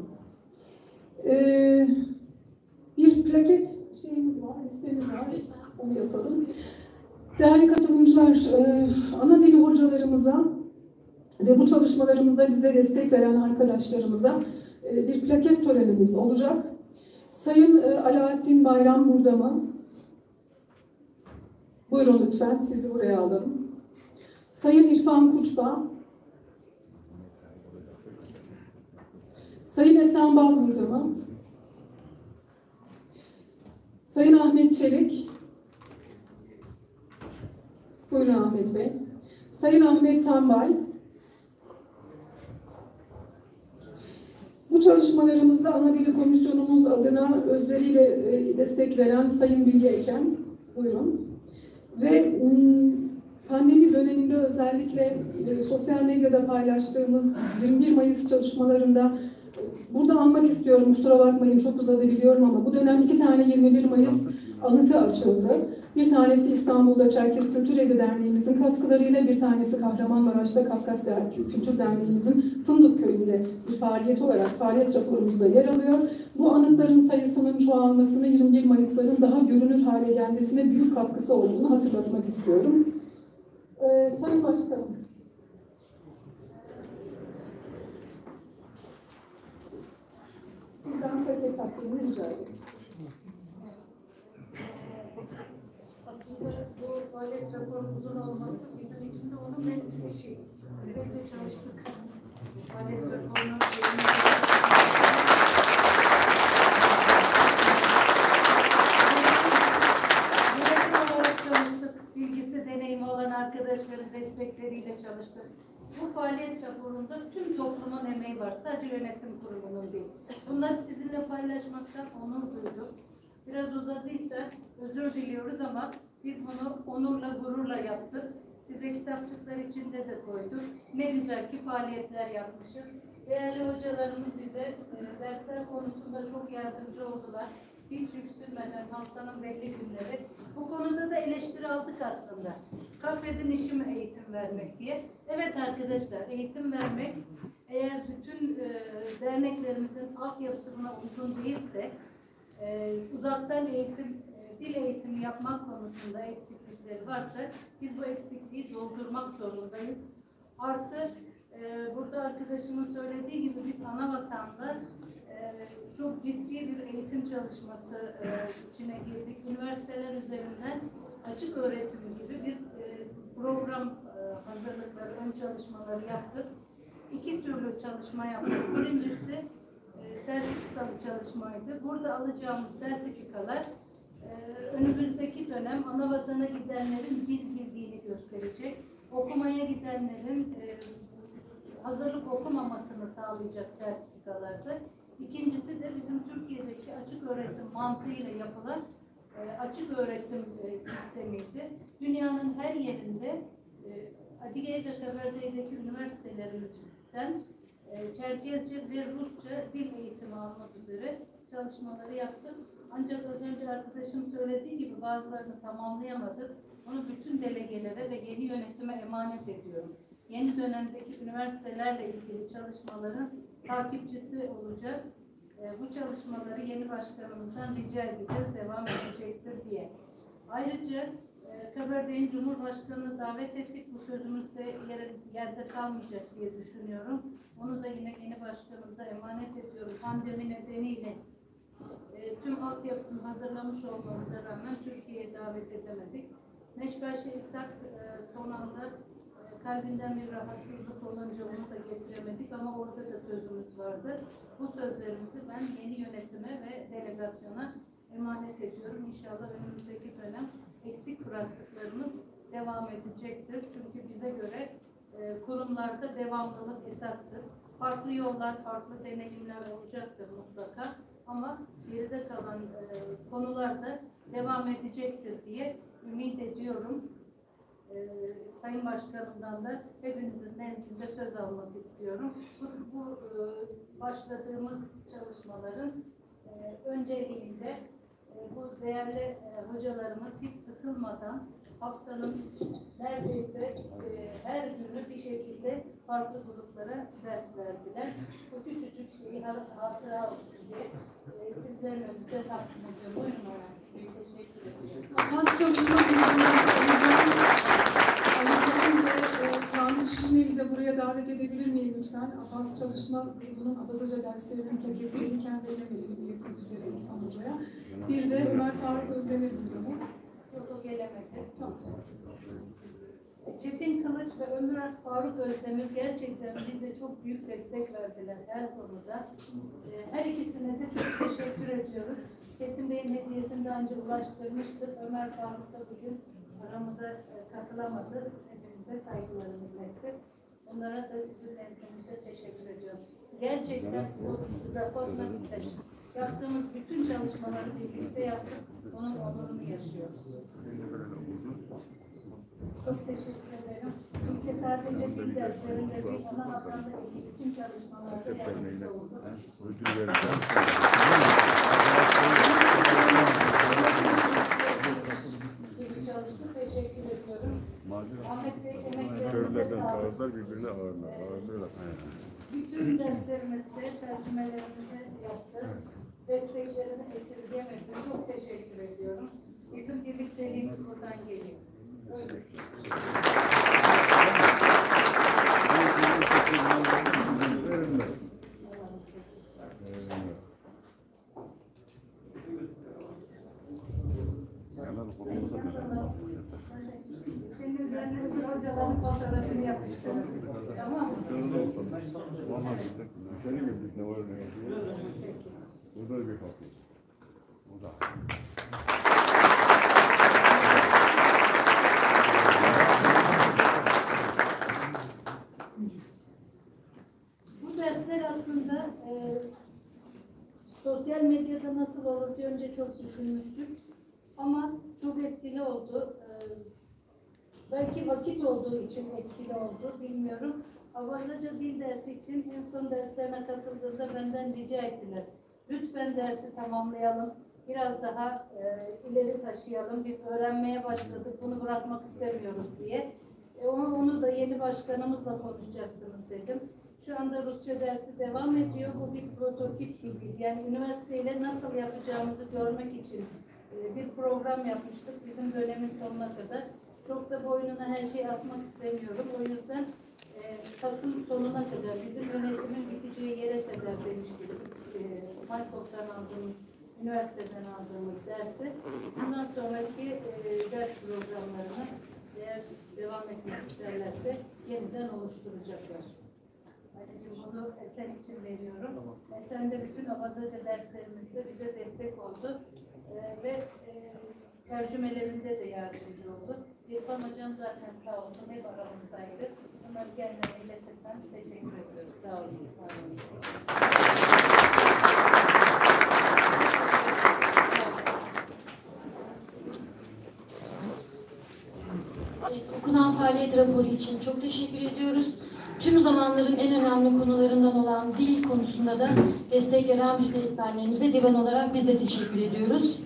Speaker 1: Bir plaket şeyimiz var, listemiz var. Onu yapalım. Değerli katılımcılar, ana dili hocalarımıza ve bu çalışmalarımızda bize destek veren arkadaşlarımıza bir plaket törenimiz olacak. Sayın Alaaddin Bayram burada mı? Buyurun lütfen, sizi buraya alalım. Sayın İrfan Kuçba. Sayın Esenbal burada mı? Sayın Ahmet Çelik. Buyurun Ahmet Bey. Sayın Ahmet Tambay. Bu çalışmalarımızda ana dili komisyonumuz adına özveriyle destek veren Sayın Bilge Eken, buyurun. Ve pandemi döneminde özellikle sosyal medyada paylaştığımız 21 Mayıs çalışmalarında burada almak istiyorum, kusura bakmayın çok uzadı biliyorum ama bu dönem 2 tane 21 Mayıs anıtı açıldı. Bir tanesi İstanbul'da Çerkes Kültür Evi Derneğimizin katkılarıyla, bir tanesi Kahramanmaraş'ta Kafkasya Kültür Derneğimizin Fındık Köyü'nde bir faaliyet olarak faaliyet raporumuzda yer alıyor. Bu anıtların sayısının çoğalmasını, 21 Mayıs'ların daha görünür hale gelmesine büyük katkısı olduğunu hatırlatmak istiyorum. Sayın Başkanım. Sizden plaket takdimini rica ederim.
Speaker 4: Aslında bu faaliyet raporumuzun olması bizim için de onun verici bir şey. Böylece çalıştık. Faaliyet raporunu yönetim olarak çalıştık. Bilgisi, deneyimi olan arkadaşların destekleriyle çalıştık. Bu faaliyet raporunda tüm toplumun emeği var. Sadece yönetim kurumunun değil. Bunları sizinle paylaşmaktan onur duyduk. Biraz uzadıysa özür diliyoruz ama biz bunu onurla, gururla yaptık. Size kitapçıklar içinde de koyduk. Ne güzel ki faaliyetler yapmışız. Değerli hocalarımız bize dersler konusunda çok yardımcı oldular. Hiç yüksünmeden haftanın belli günleri. Bu konuda da eleştiri aldık aslında. Kafredin işi mi eğitim vermek diye. Evet arkadaşlar, eğitim vermek eğer bütün derneklerimizin altyapısı buna uygun değilse, uzaktan eğitim, dil eğitimi yapmak konusunda eksiklikleri varsa biz bu eksikliği doldurmak zorundayız. Artı burada arkadaşımın söylediği gibi biz Anavatanda çok ciddi bir eğitim çalışması içine girdik. Üniversiteler üzerinden açık öğretim gibi bir program hazırlıkları, ön çalışmaları yaptık. 2 türlü çalışma yaptık. Birincisi sertifikalı çalışmaydı. Burada alacağımız sertifikalar önümüzdeki dönem Anavatana gidenlerin dil bildiğini gösterecek. Okumaya gidenlerin hazırlık okumamasını sağlayacak sertifikalardı. İkincisi de bizim Türkiye'deki açık öğretim mantığıyla yapılan açık öğretim sistemiydi. Dünyanın her yerinde Adıyaman ve Kabarcık'taki üniversitelerimizden Çerkezce ve Rusça dil eğitimi almak üzere çalışmaları yaptık. Ancak az önce arkadaşım söylediği gibi bazılarını tamamlayamadık. Onu bütün delegelere ve yeni yönetime emanet ediyorum. Yeni dönemdeki üniversitelerle ilgili çalışmaların takipçisi olacağız. Bu çalışmaları yeni başkanımızdan rica edeceğiz, devam edecektir diye. Ayrıca Kabardey'in Cumhurbaşkanı'nı davet ettik. Bu sözümüz de yerde kalmayacak diye düşünüyorum. Onu da yine yeni başkanımıza emanet ediyorum. Pandemi nedeniyle tüm altyapısını hazırlamış olmamıza rağmen Türkiye'ye davet edemedik. Meşbaşı İshak son anda kalbinden bir rahatsızlık olunca onu da getiremedik ama orada da sözümüz vardı. Bu sözlerimizi ben yeni yönetime ve delegasyona emanet ediyorum. İnşallah önümüzdeki dönem eksik bıraktıklarımız devam edecektir. Çünkü bize göre kurumlarda devamlılık esastır. Farklı yollar, farklı deneyimler olacaktır mutlaka. Ama geride kalan konular da devam edecektir diye ümit ediyorum. Sayın Başkanımdan da hepinizin nezdinde söz almak istiyorum. Bu başladığımız çalışmaların önceliğinde bu değerli hocalarımız hiç sıkılmadan haftanın neredeyse her günü bir şekilde farklı gruplara ders verdiler. Bu küçücük şeyi hatıra olsun diye sizlerin önünde takdim ediyorum. Buyurun ona. Teşekkür ederim.
Speaker 1: Az çalışma Hocam ve Kamil Şimdi'yi de buraya davet edebilir miyim lütfen? APAS çalışma grubunun Abazaca derslerinin paketlerini kendilerine verelim iletmek üzere İrfan Hoca'ya. Bir de Ömer Faruk Özdemir burada mı?
Speaker 4: Yok, o gelemedi.
Speaker 1: Tamam.
Speaker 4: Çetin Kılıç ve Ömer Faruk Özdemir gerçekten bize çok büyük destek verdiler her konuda. Her ikisine de çok teşekkür ediyoruz. Çetin Bey'in hediyesini daha önce ulaştırmıştık. Ömer Faruk da bugün aramıza katılamadı. Hepinize saygılarımı iletti. Onlara da sizin nezdinizde teşekkür ediyorum. Gerçekten bu Zapot'la Kiteş yaptığımız bütün çalışmaları birlikte yaptık. Onun onurunu yaşıyoruz. Çok teşekkür ederim. İlk sadece dil derslerinde değil, ana vatanla ilgili bütün çalışmalarda yardımcı oldu. Gibi çalıştık. Teşekkür ediyorum. Ahmet Bey emeklerinize sağlık.
Speaker 5: Birbirine ağırlıyorlar.
Speaker 4: Bütün derslerimizde tercümelerimizi yaptı. Desteklerini esirgemedi. Çok teşekkür ediyorum. Bizim birlikteliğimiz buradan geliyor. Buyurun. Senin üzerine bir hocaların fotoğrafını yapıştırırız. Tamam mı?
Speaker 5: Bu da bir hafif. Bu da.
Speaker 4: Bu dersler aslında sosyal medyada nasıl olur diye önce çok düşünmüştük. Ama çok etkili oldu. Belki vakit olduğu için etkili oldu, bilmiyorum. Abazaca dil dersi için en son derslerine katıldığında benden rica ettiler. Lütfen dersi tamamlayalım, biraz daha ileri taşıyalım. Biz öğrenmeye başladık, bunu bırakmak istemiyoruz diye. Onu da yeni başkanımızla konuşacaksınız dedim. Şu anda Rusça dersi devam ediyor. Bu bir prototip gibiydi. Yani üniversiteyle nasıl yapacağımızı görmek için bir program yapmıştık bizim dönemin sonuna kadar. Çok da boynuna her şeyi asmak istemiyorum. O yüzden Kasım sonuna kadar bizim yönetimin biteceği yere kadar demiştik. Markov'dan aldığımız, üniversiteden aldığımız dersi. Bundan sonraki ders programlarını eğer devam etmek isterlerse yeniden oluşturacaklar. Anneciğim bunu Esen için veriyorum. Esen de bütün Abazaca derslerimizde bize destek oldu. Ve tercümelerinde de yardımcı oldu. İrfan Hocam zaten sağ olsun hep aramızdaydı. Bunları kendine iletirsen teşekkür ediyoruz. Sağ olun.
Speaker 2: Evet, okunan faaliyet raporu için çok teşekkür ediyoruz. Tüm zamanların en önemli konularından olan dil konusunda da destek veren öğretmenlerimize divan olarak biz de teşekkür ediyoruz.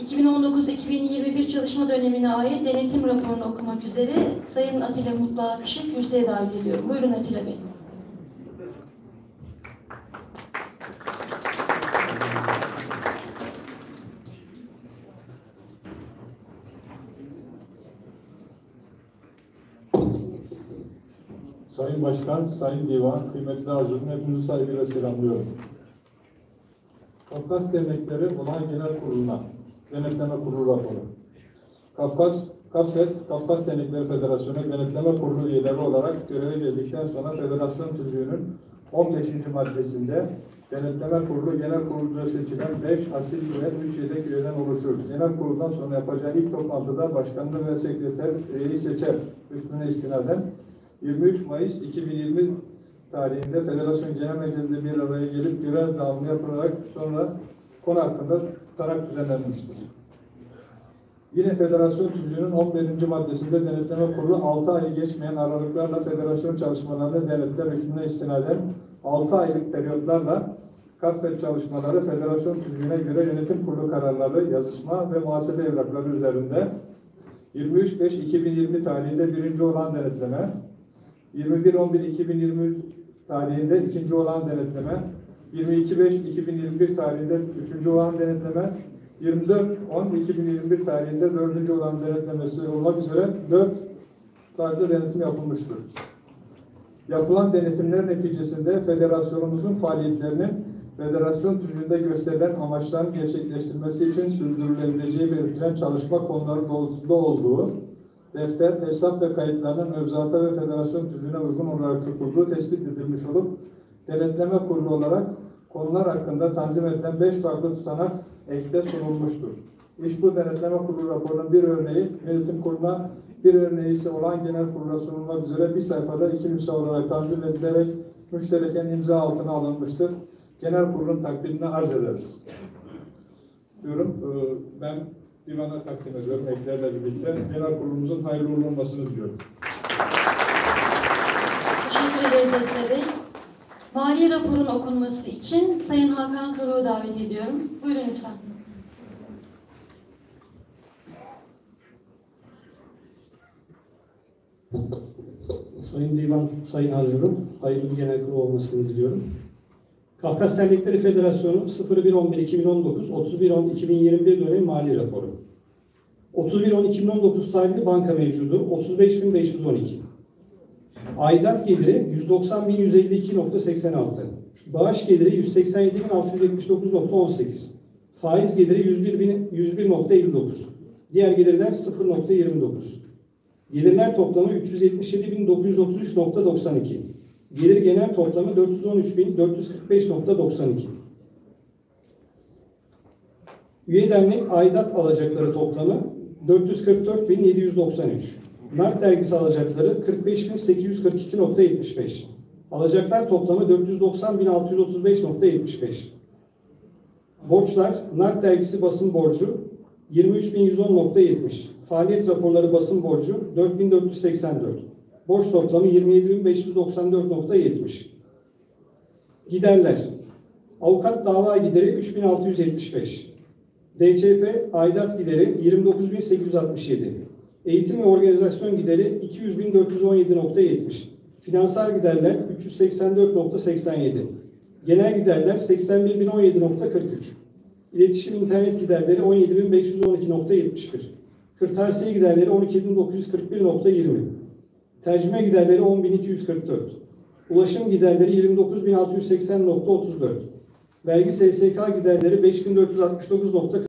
Speaker 2: 2019-2021 çalışma dönemine ait denetim raporunu okumak üzere Sayın Atilla Mutlu Akış'ı kürsüye davet ediyorum. Buyurun Atilla Bey.
Speaker 6: Sayın Başkan, Sayın Divan, kıymetli hazırın, hepinizi saygıyla selamlıyorum. Kafkas Dernekleri Olay Genel Kurulu'na Denetleme Kurulu raporu. Kafkas Dernekleri Federasyonu Denetleme Kurulu üyeleri olarak göreve geldikten sonra Federasyon Tüzüğü'nün 15. maddesinde Denetleme Kurulu Genel Kurulu'da seçilen 5 asil üye, 3 yedek üyeden oluşur. Genel Kurul'dan sonra yapacağı ilk toplantıda başkanını ve sekreter üyeyi seçer. Hükmüne istinaden 23 Mayıs 2020 tarihinde Federasyon Genel Meclisi'nde bir araya gelip görev dağılımı yapılarak sonra konu hakkında tutanak düzenlenmiştir. Yine Federasyon Tüzüğü'nün 11. maddesinde Denetleme Kurulu 6 ayı geçmeyen aralıklarla federasyon çalışmalarını denetler hükmüne istinaden 6 aylık periyotlarla KAFFET çalışmaları Federasyon Tüzüğü'ne göre yönetim kurulu kararları, yazışma ve muhasebe evrakları üzerinde 23.5.2020 tarihinde birinci olan denetleme, 21.11.2020 tarihinde ikinci olan denetleme, 22.5.2021 tarihinde üçüncü olan denetleme, 24.10.2021 tarihinde dördüncü olan denetlemesi olmak üzere 4 farklı denetim yapılmıştır. Yapılan denetimler neticesinde federasyonumuzun faaliyetlerinin federasyon tüzüğünde gösterilen amaçların gerçekleştirilmesi için sürdürülebileceği belirtilen çalışma konuları doğrultusunda olduğu, defter, hesap ve kayıtlarının mevzuata ve federasyon tüzüğüne uygun olarak tutulduğu tespit edilmiş olup, denetleme kurulu olarak konular hakkında tanzim edilen 5 farklı tutanak ekte sunulmuştur. Bu denetleme kurulu raporunun bir örneği yönetim kuruluna, bir örneği ise olan genel kurula sunulmak üzere bir sayfada 2 nüsha olarak tanzim edilerek müştereken imza altına alınmıştır. Genel kurulun takdirini arz ederiz. Diyorum, ben divana takdim ediyorum eklerle birlikte. Genel kurulumuzun hayırlı uğurlu olmasını diliyorum.
Speaker 2: Teşekkür ederiz Atilla Bey. Mali raporun okunması için Sayın Hakan Karu'yu davet ediyorum. Buyurun lütfen.
Speaker 7: Sayın Divan, Sayın Hazırım, hayırlı bir genel kurul olmasını diliyorum. Kafkas Dernekleri Federasyonu 01.11.2019, 31.10.2021 dönemi mali raporu. 31.10.2019 tarihli banka mevcudu 35.512. Aidat geliri 190.152.86. Bağış geliri 187.679.18. Faiz geliri 101.59. Diğer gelirler 0.29. Gelirler toplamı 377.933.92. Gelir genel toplamı 413.445.92. Üye dernek aidat alacakları toplamı 444.793. Mert dergisi alacakları 45.842.75. Alacaklar toplamı 490.635.75. Borçlar, Mert dergisi basın borcu 23.110.70. Faaliyet raporları basın borcu 4.484. Borç toplamı 27.594.70. Giderler. Avukat dava gideri 3.675. DCP aidat gideri 29.867. Eğitim ve organizasyon gideri 200.417.70. Finansal giderler 384.87. Genel giderler 81.017.43. İletişim internet giderleri 17.512.71. Kırtasiye giderleri 12.941.20. Tercüme giderleri 10.244. Ulaşım giderleri 29.680.34. Vergi SSK giderleri 5.469.40.